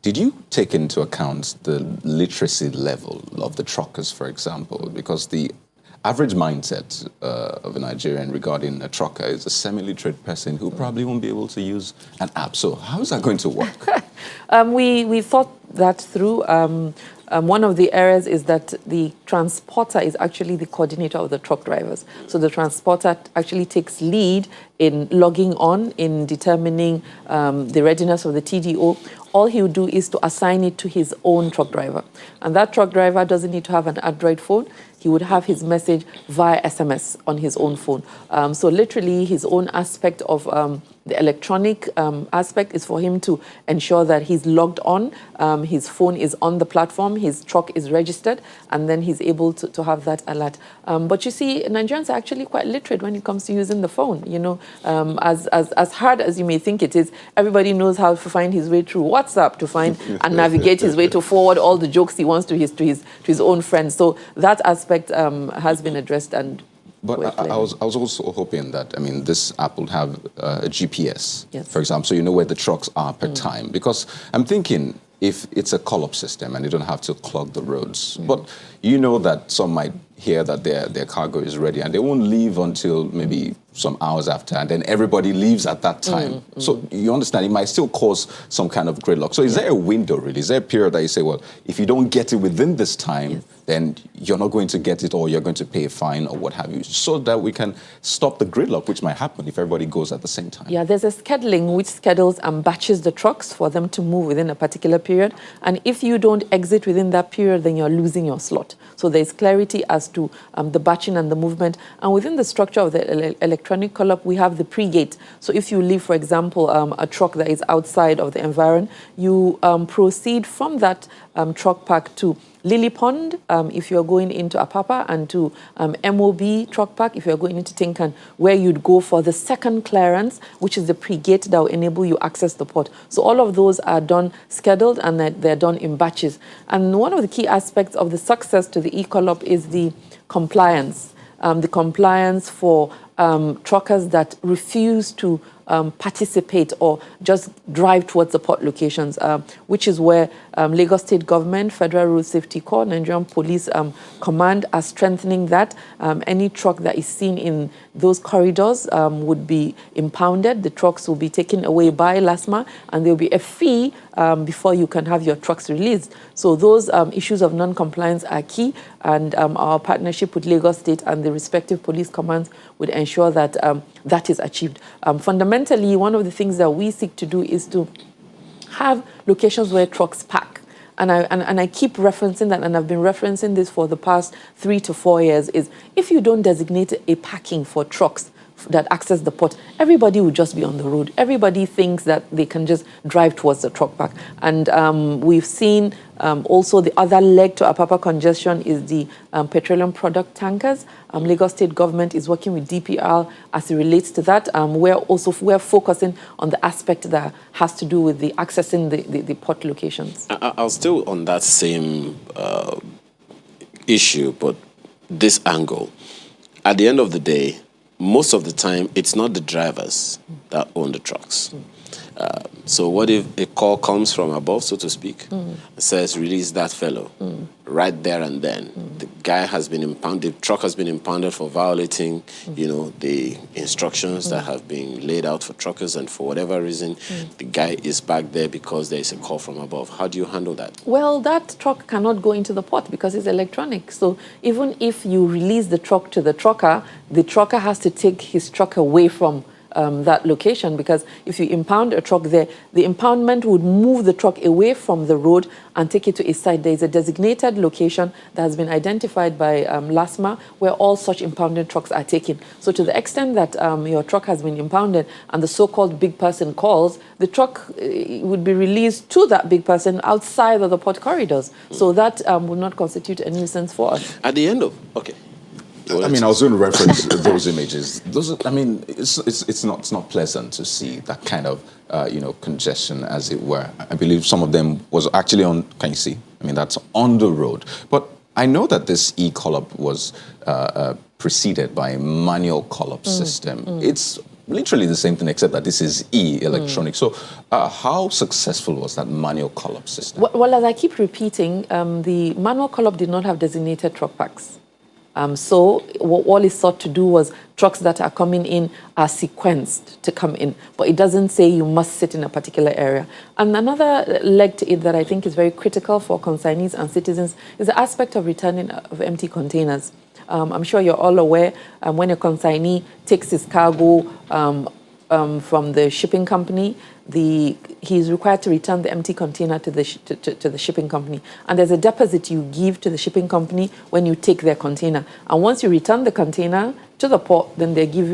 did you take into account the literacy level of the truckers, for example? Because the average mindset of a Nigerian regarding a trucker is a semi-literate person who probably won't be able to use an app. So how is that going to work? We thought that through. One of the areas is that the transporter is actually the coordinator of the truck drivers. So the transporter actually takes lead in logging on, in determining the readiness of the TDO. All he would do is to assign it to his own truck driver. And that truck driver doesn't need to have an Android phone. He would have his message via SMS on his own phone. So literally his own aspect of the electronic aspect is for him to ensure that he's logged on, his phone is on the platform, his truck is registered, and then he's able to have that alert. But you see, Nigerians are actually quite literate when it comes to using the phone. You know, as hard as you may think it is, everybody knows how to find his way through WhatsApp, to find and navigate his way to forward all the jokes he wants to his own friends. So that aspect has been addressed. And but I was also hoping that, I mean, this app will have a GPS, yes, for example, so you know where the trucks are per time. Because I'm thinking if it's a call-up system and you don't have to clog the roads, but you know that some might hear that their cargo is ready and they won't leave until maybe some hours after, and then everybody leaves at that time. So you understand, it might still cause some kind of gridlock. So is there a window, really? Is there a period that you say, well, if you don't get it within this time, then you're not going to get it, or you're going to pay a fine or what have you, so that we can stop the gridlock, which might happen if everybody goes at the same time? Yeah, there's a scheduling which schedules and batches the trucks for them to move within a particular period. And if you don't exit within that period, then you're losing your slot. So there's clarity as to the batching and the movement. And within the structure of the electronic call-up, we have the pre-gate. So if you leave, for example, a truck that is outside of the environment, you proceed from that truck park to Lily Pond, if you're going into Apapa, and to MOB Truck Park, if you're going into Tinkan, where you'd go for the second clearance, which is the pre-gate that will enable you access the port. So all of those are done scheduled, and they're done in batches. And one of the key aspects of the success to the e-call-up is the compliance. The compliance for truckers that refuse to participate or just drive towards the port locations, which is where Lagos State Government, Federal Road Safety Corps, Nigerian Police Command are strengthening that. Any truck that is seen in those corridors would be impounded. The trucks will be taken away by LASMA, and there will be a fee before you can have your trucks released. So those issues of non-compliance are key, and our partnership with Lagos State and the respective police commands would ensure that that is achieved. Fundamentally, one of the things that we seek to do is to have locations where trucks park. And I keep referencing that, and I've been referencing this for the past 3 to 4 years, is if you don't designate a parking for trucks that access the port, everybody will just be on the road. Everybody thinks that they can just drive towards the truck park. And we've seen also the other leg to Apapa congestion is the petroleum product tankers. Lagos State Government is working with DPR as it relates to that. We're focusing on the aspect that has to do with the accessing the port locations. I'll still on that same issue, but this angle. At the end of the day, most of the time, it's not the drivers that own the trucks. So what if a call comes from above, so to speak, says, release that fellow, right there and then. The guy has been impounded, the truck has been impounded for violating, the instructions that have been laid out for truckers, and for whatever reason, the guy is back there because there is a call from above. How do you handle that? Well, that truck cannot go into the port because it's electronic. So even if you release the truck to the trucker has to take his truck away from that location, because if you impound a truck there, the impoundment would move the truck away from the road and take it to a site. There is a designated location that has been identified by LASMA where all such impounded trucks are taken. So to the extent that your truck has been impounded and the so-called big person calls, the truck would be released to that big person outside of the port corridors. So that would not constitute a nuisance for us. At the end of, okay. I mean, I was going to reference those images. It's not pleasant to see that kind of congestion, as it were. I believe some of them was actually on. Can you see? I mean, that's on the road. But I know that this e-call-up was preceded by a manual call-up system. It's literally the same thing, except that this is electronic. So how successful was that manual call-up system? Well, as I keep repeating, the manual call-up did not have designated truck parks. So what all is sought to do was trucks that are coming in are sequenced to come in, but it doesn't say you must sit in a particular area. And another leg to it that I think is very critical for consignees and citizens is the aspect of returning of empty containers. I'm sure you're all aware when a consignee takes his cargo from the shipping company, he is required to return the empty container to the shipping company. And there's a deposit you give to the shipping company when you take their container. And once you return the container to the port, then they give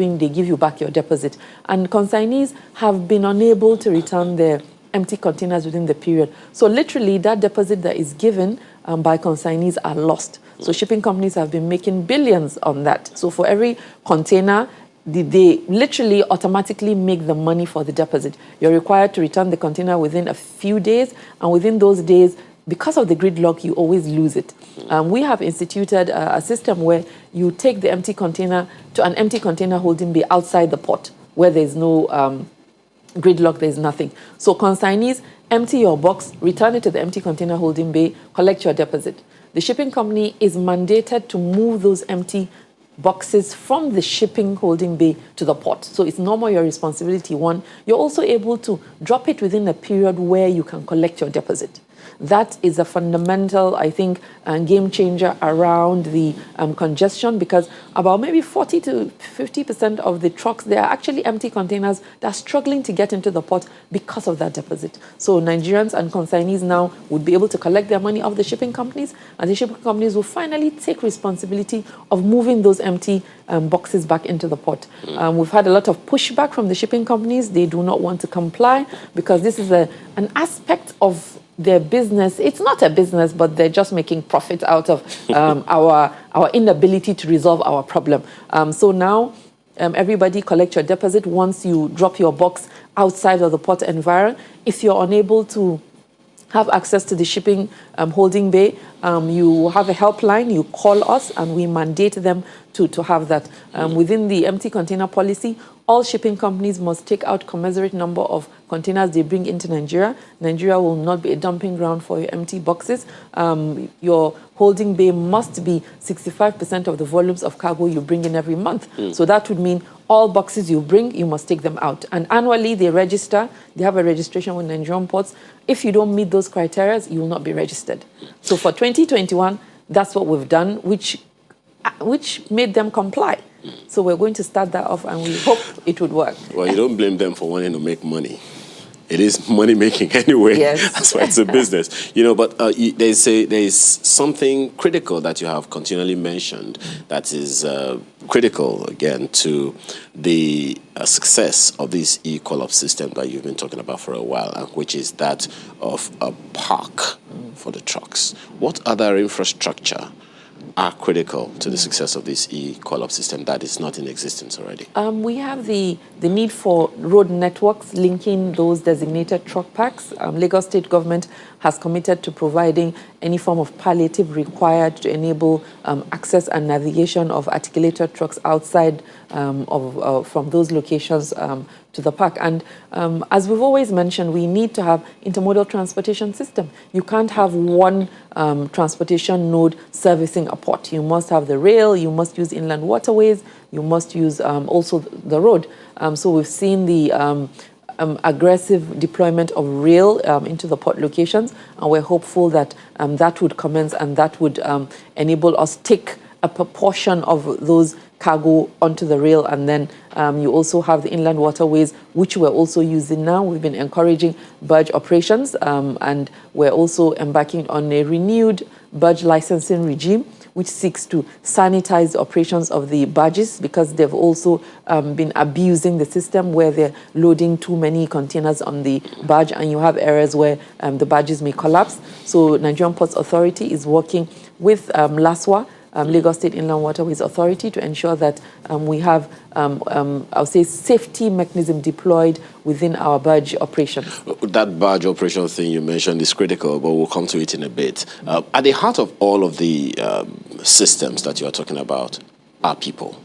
you back your deposit. And consignees have been unable to return their empty containers within the period. So literally, that deposit that is given by consignees are lost. So shipping companies have been making billions on that. So for every container, they literally automatically make the money for the deposit. You're required to return the container within a few days, and within those days, because of the gridlock, you always lose it. We have instituted a system where you take the empty container to an empty container holding bay outside the port, where there's no gridlock, there's nothing. So consignees, empty your box, return it to the empty container holding bay, collect your deposit. The shipping company is mandated to move those empty boxes from the shipping holding bay to the port. So it's no more your responsibility. One, you're also able to drop it within a period where you can collect your deposit. That is a fundamental, I think, game changer around the congestion, because about maybe 40 to 50% of the trucks, they are actually empty containers that are struggling to get into the port because of that deposit. So Nigerians and consignees now would be able to collect their money off the shipping companies, and the shipping companies will finally take responsibility of moving those empty boxes back into the port. We've had a lot of pushback from the shipping companies. They do not want to comply because this is an aspect of their business. It's not a business, but they're just making profit out of our inability to resolve our problem. So now everybody collect your deposit once you drop your box outside of the port environment. If you're unable to have access to the shipping holding bay, you have a helpline, you call us, and we mandate them to have that. Within the empty container policy, all shipping companies must take out commensurate number of containers they bring into Nigeria. Nigeria will not be a dumping ground for your empty boxes. Your holding bay must be 65% of the volumes of cargo you bring in every month. So that would mean all boxes you bring, you must take them out. And annually they register, they have a registration with Nigerian ports. If you don't meet those criteria, you will not be registered. So for 2021, that's what we've done, which made them comply. So we're going to start that off, and we hope it would work. Well, you don't blame them for wanting to make money. It is money making anyway. Yes. That's why it's a business. But they say there is something critical that you have continually mentioned that is critical, again, to the success of this e-call-up system that you've been talking about for a while, which is that of a park for the trucks. What other infrastructure are critical to the success of this e-call-up system that is not in existence already? We have the need for road networks linking those designated truck parks. Lagos State government has committed to providing any form of palliative required to enable access and navigation of articulated trucks outside from those locations to the park. And as we've always mentioned, we need to have intermodal transportation system. You can't have one transportation node servicing a port. You must have the rail, you must use inland waterways, you must use also the road. So we've seen the aggressive deployment of rail into the port locations, and we're hopeful that that would commence, and that would enable us take a proportion of those cargo onto the rail. And then you also have the inland waterways, which we're also using now. We've been encouraging barge operations, and we're also embarking on a renewed barge licensing regime, which seeks to sanitize the operations of the barges, because they've also been abusing the system where they're loading too many containers on the barge, and you have areas where the barges may collapse. So Nigerian Ports Authority is working with LASWA, Lagos State Inland Waterways Authority, to ensure that we have, I'll say, safety mechanism deployed within our barge operations. That barge operation thing you mentioned is critical, but we'll come to it in a bit. At the heart of all of the systems that you're talking about are people.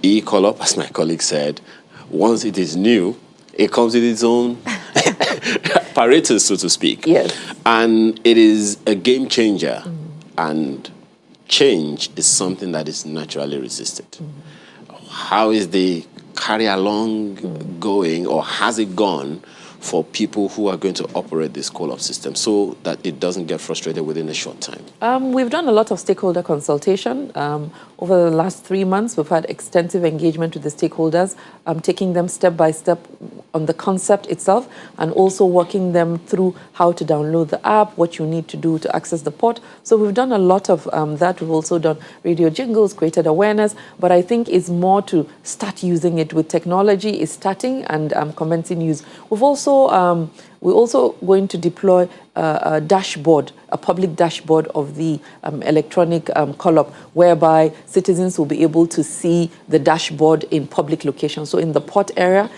E-call-up, as my colleague said, once it is new, it comes with its own apparatus, so to speak. Yes. And it is a game changer. And change is something that is naturally resisted. How is the carry along going, or has it gone for people who are going to operate this call-up system so that it doesn't get frustrated within a short time? We've done a lot of stakeholder consultation. Over the last 3 months, we've had extensive engagement with the stakeholders, taking them step by step on the concept itself, and also working them through how to download the app, what you need to do to access the port. So we've done a lot of that. We've also done radio jingles, created awareness, but I think it's more to start using it. With technology is starting and commencing use. We're also going to deploy a dashboard, a public dashboard of the electronic call-up, whereby citizens will be able to see the dashboard in public locations. So in the port area,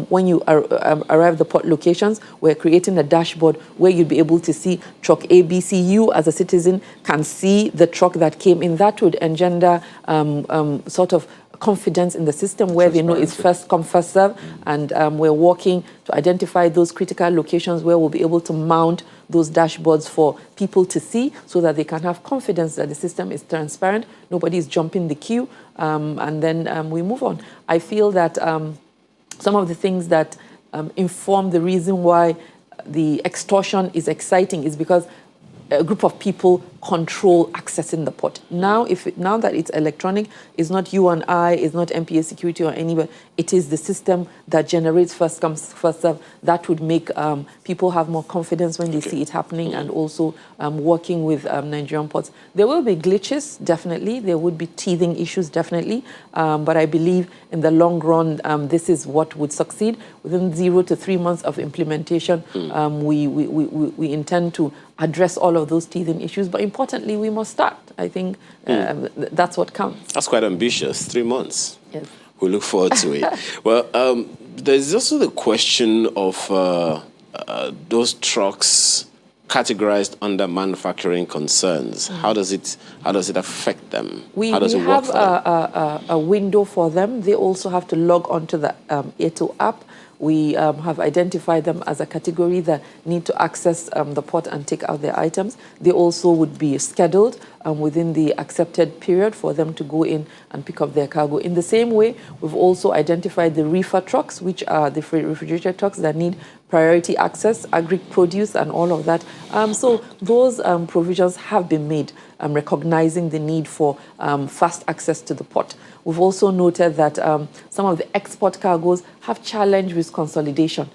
when you arrive at the port locations, we're creating a dashboard where you'll be able to see truck ABC. You, as a citizen, can see the truck that came in. That would engender sort of confidence in the system, where they know it's first come, first serve, and we're working to identify those critical locations where we'll be able to mount those dashboards for people to see, so that they can have confidence that the system is transparent, nobody is jumping the queue, and then we move on. I feel that some of the things that inform the reason why the extortion is exciting is because a group of people control accessing the port. Now, now that it's electronic, it's not you and I, it's not MPA security or anybody, it is the system that generates first come, first serve. That would make people have more confidence when they see it happening, and also working with Nigerian ports. There will be glitches, definitely. There would be teething issues, definitely. But I believe in the long run, this is what would succeed. Within 0 to 3 months of implementation, we intend to address all of those teething issues. But importantly, we must start. I think that's what counts. That's quite ambitious, 3 months. Yes. We look forward to it. Well, there's also the question of those trucks categorized under manufacturing concerns. How does it affect them? How does it work for them? A window for them. They also have to log onto the ATO app. We have identified them as a category that need to access the port and take out their items. They also would be scheduled within the accepted period for them to go in and pick up their cargo. In the same way, we've also identified the reefer trucks, which are the refrigerated trucks that need priority access, agri-produce and all of that. So those provisions have been made, recognizing the need for fast access to the port. We've also noted that some of the export cargoes have challenged with consolidation.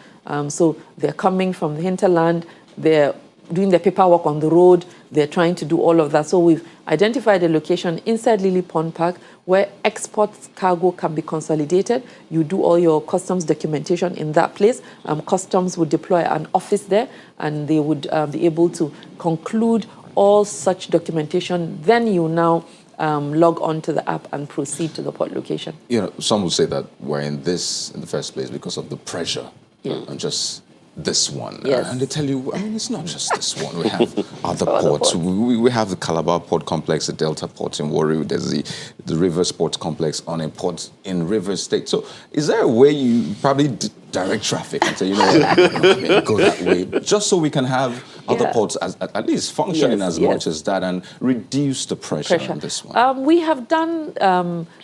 So they're coming from the hinterland, they're doing their paperwork on the road, they're trying to do all of that. So we've identified a location inside Lily Pond Park where export cargo can be consolidated. You do all your customs documentation in that place. Customs would deploy an office there, and they would be able to conclude all such documentation. Then you now log on to the app and proceed to the port location. You know, some would say that we're in this in the first place because of the pressure and just this one. Yes. And they tell you, I mean, it's not just this one. We have other ports. We have the Calabar Port Complex, the Delta Port in Warri. There's the Rivers Port Complex on a port in Rivers State. So is there a way you probably direct traffic and say, you know what, go that way, just so we can have other ports at least functioning as much as that and reduce the pressure on this one? We have done,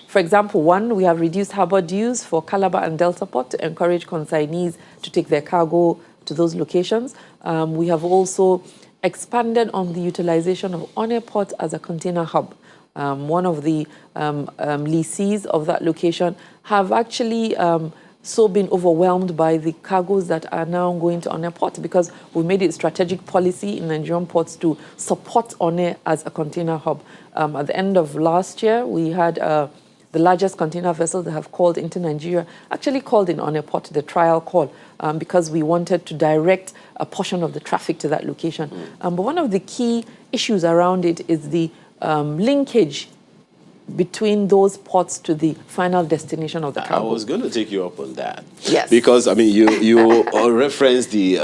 for example, we have reduced harbour dues for Calabar and Delta Port to encourage consignees to take their cargo to those locations. We have also expanded on the utilization of Onne Port as a container hub. One of the lessees of that location have actually so been overwhelmed by the cargoes that are now going to Onne Port, because we made it strategic policy in Nigerian ports to support Onne as a container hub. At the end of last year, we had the largest container vessel that have called into Nigeria, actually called in Onne Port, the trial call, because we wanted to direct a portion of the traffic to that location. But one of the key issues around it is the linkage between those ports to the final destination of the cargo. I was going to take you up on that. Yes. Because, I mean, you referenced the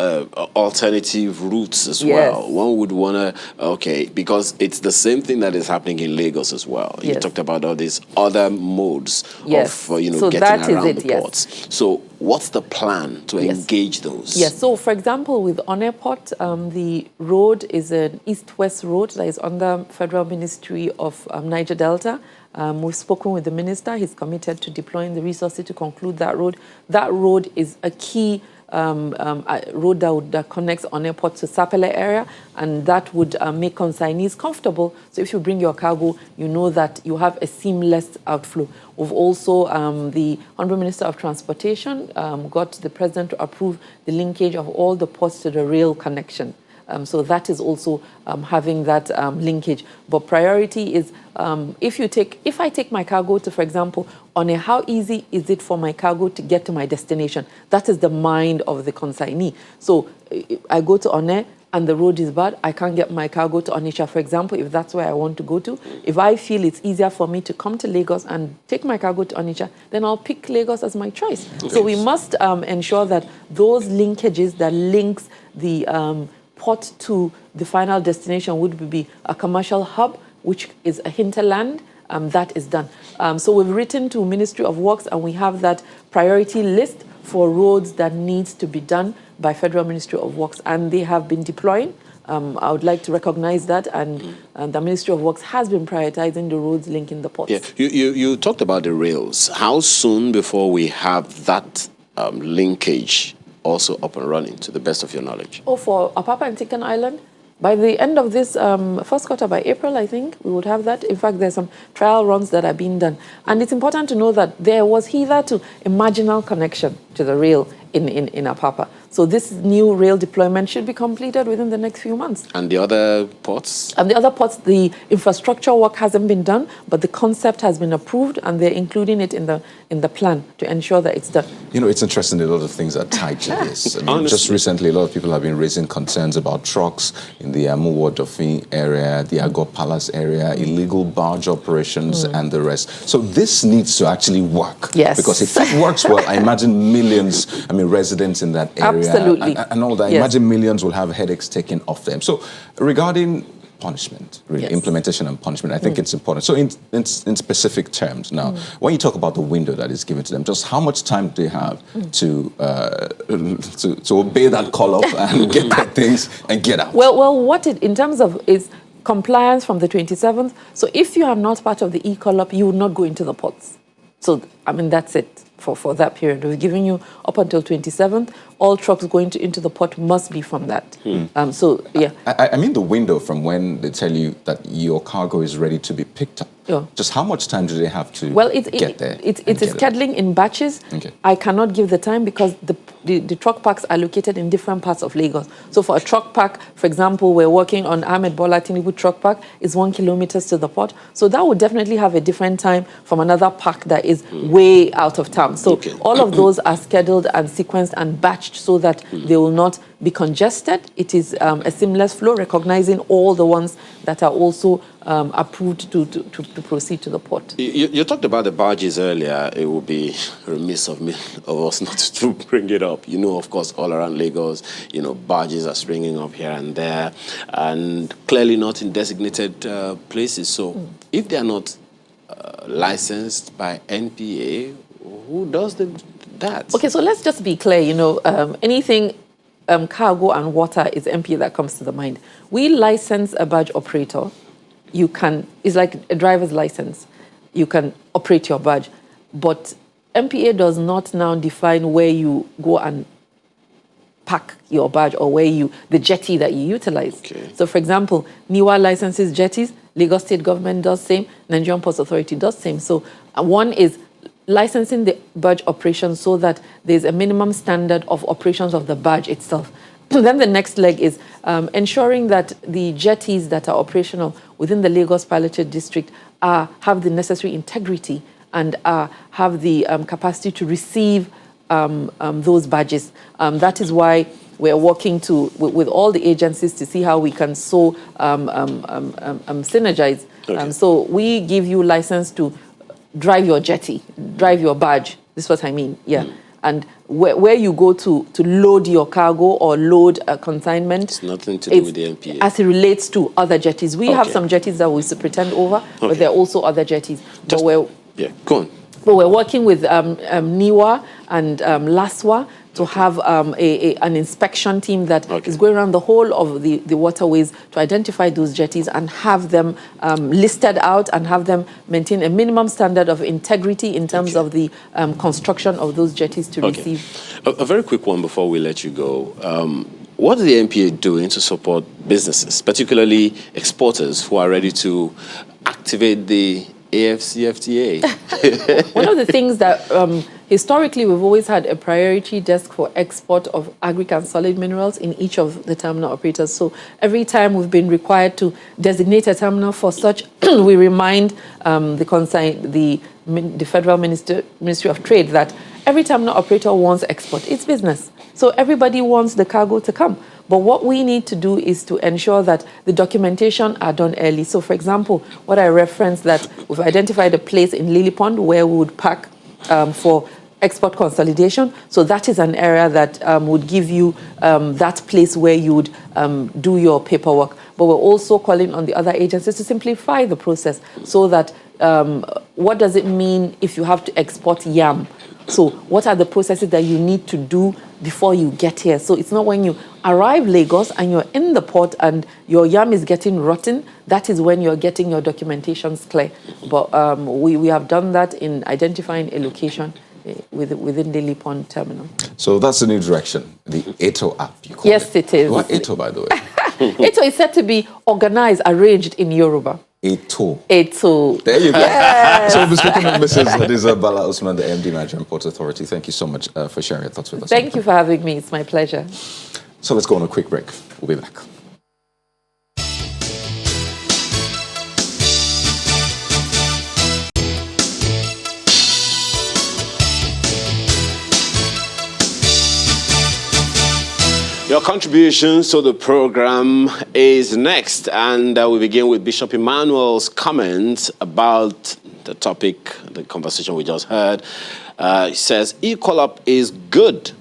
alternative routes as well. One would want to, because it's the same thing that is happening in Lagos as well. You talked about all these other modes of, so getting around the ports. So what's the plan to engage those? Yes, so for example, with Onne Port, the road is an east-west road that is under Federal Ministry of Niger Delta. We've spoken with the minister. He's committed to deploying the resources to conclude that road. That road is a key road that connects Onne Port to Sapele area, and that would make consignees comfortable. So if you bring your cargo, you know that you have a seamless outflow. We've also, the Honourable Minister of Transportation got the President to approve the linkage of all the ports to the rail connection. So that is also having that linkage. But priority is if I take my cargo to, for example, Onne, how easy is it for my cargo to get to my destination? That is the mind of the consignee. So I go to Onne and the road is bad, I can't get my cargo to Onitsha, for example, if that's where I want to go to. If I feel it's easier for me to come to Lagos and take my cargo to Onitsha, then I'll pick Lagos as my choice. So we must ensure that those linkages that links the port to the final destination would be a commercial hub, which is a hinterland, that is done. So we've written to Ministry of Works, and we have that priority list for roads that needs to be done by Federal Ministry of Works, and they have been deploying. I would like to recognize that, and the Ministry of Works has been prioritizing the roads linking the ports. Yeah, you talked about the rails. How soon before we have that linkage also up and running, to the best of your knowledge? Oh, for Apapa and Tican Island? By the end of this first quarter, by April, I think, we would have that. In fact, there's some trial runs that are being done. And it's important to know that there was hitherto a marginal connection to the rail in Apapa. So this new rail deployment should be completed within the next few months. And the other ports? And the other ports, the infrastructure work hasn't been done, but the concept has been approved, and they're including it in the plan to ensure that it's done. You know, it's interesting, a lot of things are tied to this. I mean, just recently, a lot of people have been raising concerns about trucks in the Amuwo-Dofin area, the Agor Palace area, illegal barge operations, and the rest. So this needs to actually work. Yes. Because if it works well, I imagine millions, residents in that area Absolutely. and all that, Yes. imagine millions will have headaches taken off them. So regarding punishment, really, Yes. implementation and punishment, I think it's important. So in specific terms now, when you talk about the window that is given to them, just how much time do they have to obey that call-up and get their things and get out? Well, what it, in terms of is compliance from the 27th. So if you are not part of the e-call-up, you will not go into the ports. So, that's it for that period. We're giving you up until 27th. All trucks going into the port must be from that. So, yeah. I mean the window from when they tell you that your cargo is ready to be picked up. Yeah. Just how much time do they have to get there? It's a scheduling in batches. Okay. I cannot give the time because the truck parks are located in different parts of Lagos. So for a truck park, for example, we're working on Ahmed Bola Tinubu truck park, is 1 kilometer to the port. So that would definitely have a different time from another park that is way out of town. So all of those are scheduled and sequenced and batched so that they will not be congested. It is a seamless flow, recognizing all the ones that are also approved to proceed to the port. You talked about the barges earlier. It would be remiss of us not to bring it up. Of course, all around Lagos, barges are springing up here and there, and clearly not in designated places. So if they are not licensed by NPA, who does that? Okay, so let's just be clear. Anything cargo and water is NPA that comes to the mind. We license a barge operator. It's like a driver's license. You can operate your barge, but NPA does not now define where you go and park your barge or the jetty that you utilize. Okay. So, for example, NIWA licenses jetties, Lagos State Government does same, Nigerian Ports Authority does same. So, one is licensing the barge operation so that there's a minimum standard of operations of the barge itself. Then the next leg is ensuring that the jetties that are operational within the Lagos Piloted District have the necessary integrity and have the capacity to receive those barges. That is why we're working with all the agencies to see how we can synergize. Okay. So we give you license to drive your jetty, drive your barge. This is what I mean, yeah. And where you go to load your cargo or load a consignment. It's nothing to do with the NPA. As it relates to other jetties. We have some jetties that we pretend over, but there are also other jetties. Go on. But we're working with NIWA and LASWA to have an inspection team that is going around the whole of the waterways to identify those jetties and have them listed out and have them maintain a minimum standard of integrity in terms of the construction of those jetties to receive. A very quick one before we let you go. What is the NPA doing to support businesses, particularly exporters who are ready to activate the AFCFTA? One of the things that historically we've always had a priority desk for export of agric and solid minerals in each of the terminal operators. So every time we've been required to designate a terminal for such, we remind the Federal Ministry of Trade that every terminal operator wants export. It's business. So everybody wants the cargo to come. But what we need to do is to ensure that the documentation are done early. So, for example, what I referenced, that we've identified a place in Lily Pond where we would pack for export consolidation. So that is an area that would give you that place where you would do your paperwork. But we're also calling on the other agencies to simplify the process so that what does it mean if you have to export yam? So what are the processes that you need to do before you get here? So it's not when you arrive Lagos and you're in the port and your yam is getting rotten, that is when you're getting your documentations clear. But we have done that in identifying a location within the Lipon terminal. So that's the new direction, the ETO app, you call Yes, it. it is. What ETO, by the way? ETO is said to be organized, arranged in Yoruba. ETO. ETO. There you go. Yes. So we'll be speaking with Mrs. Hadiza Bala Usman, the MD, Nigerian Port Authority. Thank you so much for sharing your thoughts with us. Thank you for having me. It's my pleasure. So let's go on a quick break. We'll be back. Your contributions to the program is next, and we begin with Bishop Emmanuel's comments about the topic, the conversation we just heard. He says, e-collop is good,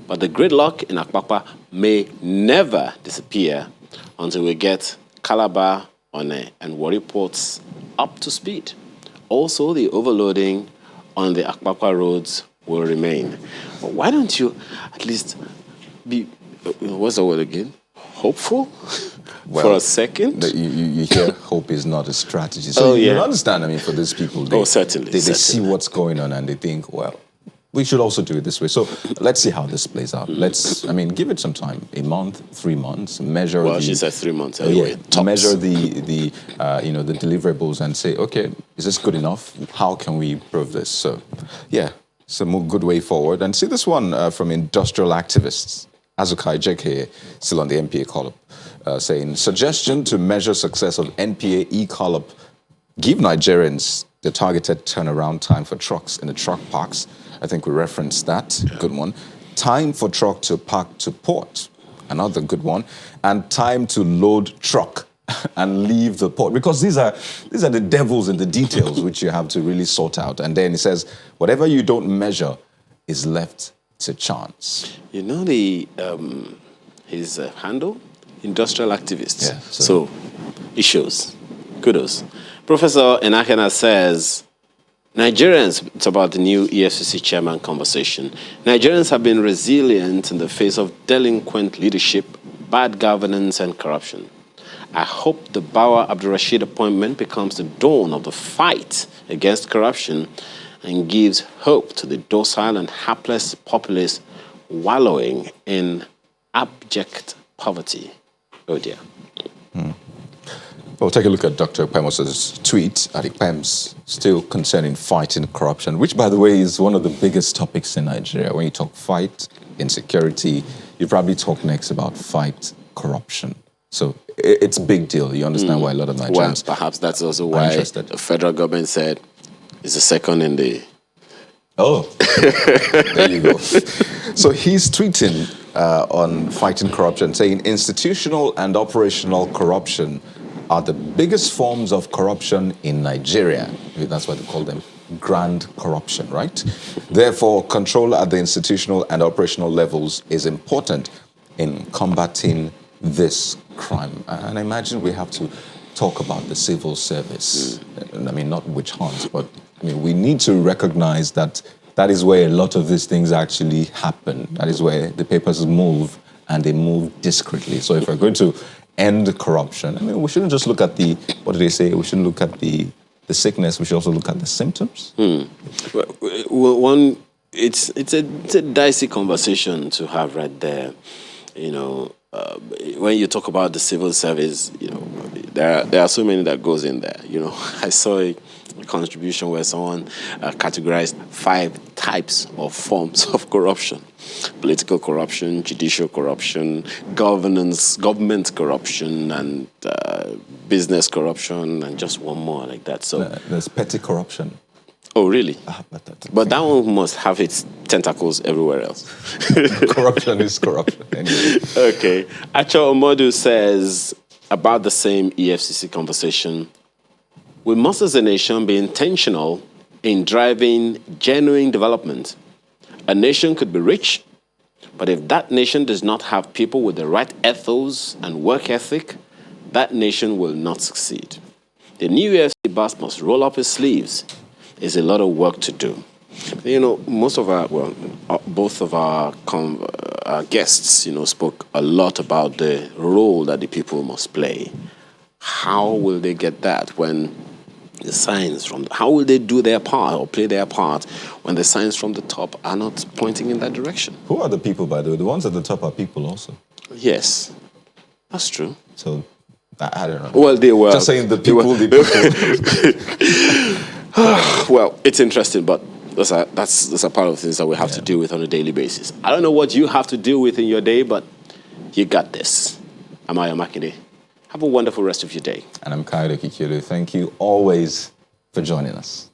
but the gridlock in Akpakpa may never disappear until we get Calabar, One, and Warri ports up to speed. Also, the overloading on the Akpakpa roads will remain. But why don't you at least be, what's the word again? Hopeful? For a second? You hear hope is not a strategy. So you understand, I mean, for these people, certainly. They see what's going on and they think, well, we should also do it this way. So let's see how this plays out. Give it some time, a month, 3 months, measure. Well, she said 3 months anyway. Measure the deliverables and say, okay, is this good enough? How can we improve this? So, yeah, it's a good way forward. And see this one from industrial activists. Azukai JK, still on the NPA column, saying, suggestion to measure success of NPA e-collop, give Nigerians the targeted turnaround time for trucks in the truck parks. I think we referenced that. Yeah. Good one. Time for truck to park to port. Another good one. And time to load truck and leave the port. Because these are the devils in the details which you have to really sort out. And then it says, whatever you don't measure is left to chance. You know his handle? Industrial activists. Yeah, so it shows. Kudos. Professor Enakena says, Nigerians, it's about the new EFCC chairman conversation. Nigerians have been resilient in the face of delinquent leadership, bad governance, and corruption. I hope the Bawa Abdurrashid appointment becomes the dawn of the fight against corruption and gives hope to the docile and hapless populace wallowing in abject poverty. Oh dear. Well, take a look at Dr. Pemos's tweet at IPEMS, still concerning fighting corruption, which, by the way, is one of the biggest topics in Nigeria. When you talk fight insecurity, you probably talk next about fight corruption. So it's a big deal. You understand why a lot of Nigerians perhaps that's also why the federal government said it's the second in the... Oh, there you go. So he's tweeting on fighting corruption, saying institutional and operational corruption are the biggest forms of corruption in Nigeria. That's why they call them grand corruption, right? Therefore, control at the institutional and operational levels is important in combating this crime. And I imagine we have to talk about the civil service. I mean, not witch hunts, but I mean, we need to recognize that that is where a lot of these things actually happen. That is where the papers move, and they move discreetly. So if we're going to end corruption, I mean, we shouldn't just look at the, what do they say? We shouldn't look at the sickness. We should also look at the symptoms. Well, it's a dicey conversation to have right there. You know, when you talk about the civil service, you know, there are so many that goes in there. You know, I saw a contribution where someone categorized 5 types of forms of corruption: political corruption, judicial corruption, government corruption, and business corruption, and just one more like that. So there's petty corruption. Oh, really? But that one must have its tentacles everywhere else. Corruption is corruption. Anyway. Okay. Acho Omodu says about the same EFCC conversation, we must as a nation be intentional in driving genuine development. A nation could be rich, but if that nation does not have people with the right ethos and work ethic, that nation will not succeed. The new UFC boss must roll up his sleeves. There's a lot of work to do. You know, both of our guests, spoke a lot about the role that the people must play. How will they get that when the signs how will they do their part or play their part when the signs from the top are not pointing in that direction? Who are the people, by the way? The ones at the top are people also. Yes, that's true. So, I don't know. Well, they were... Just saying the people. Well, it's interesting, but those are part of the things that we have to deal with on a daily basis. I don't know what you have to deal with in your day, but you got this. I'm Aya Makinde. Have a wonderful rest of your day. And I'm Kayode Kikiolu. Thank you always for joining us.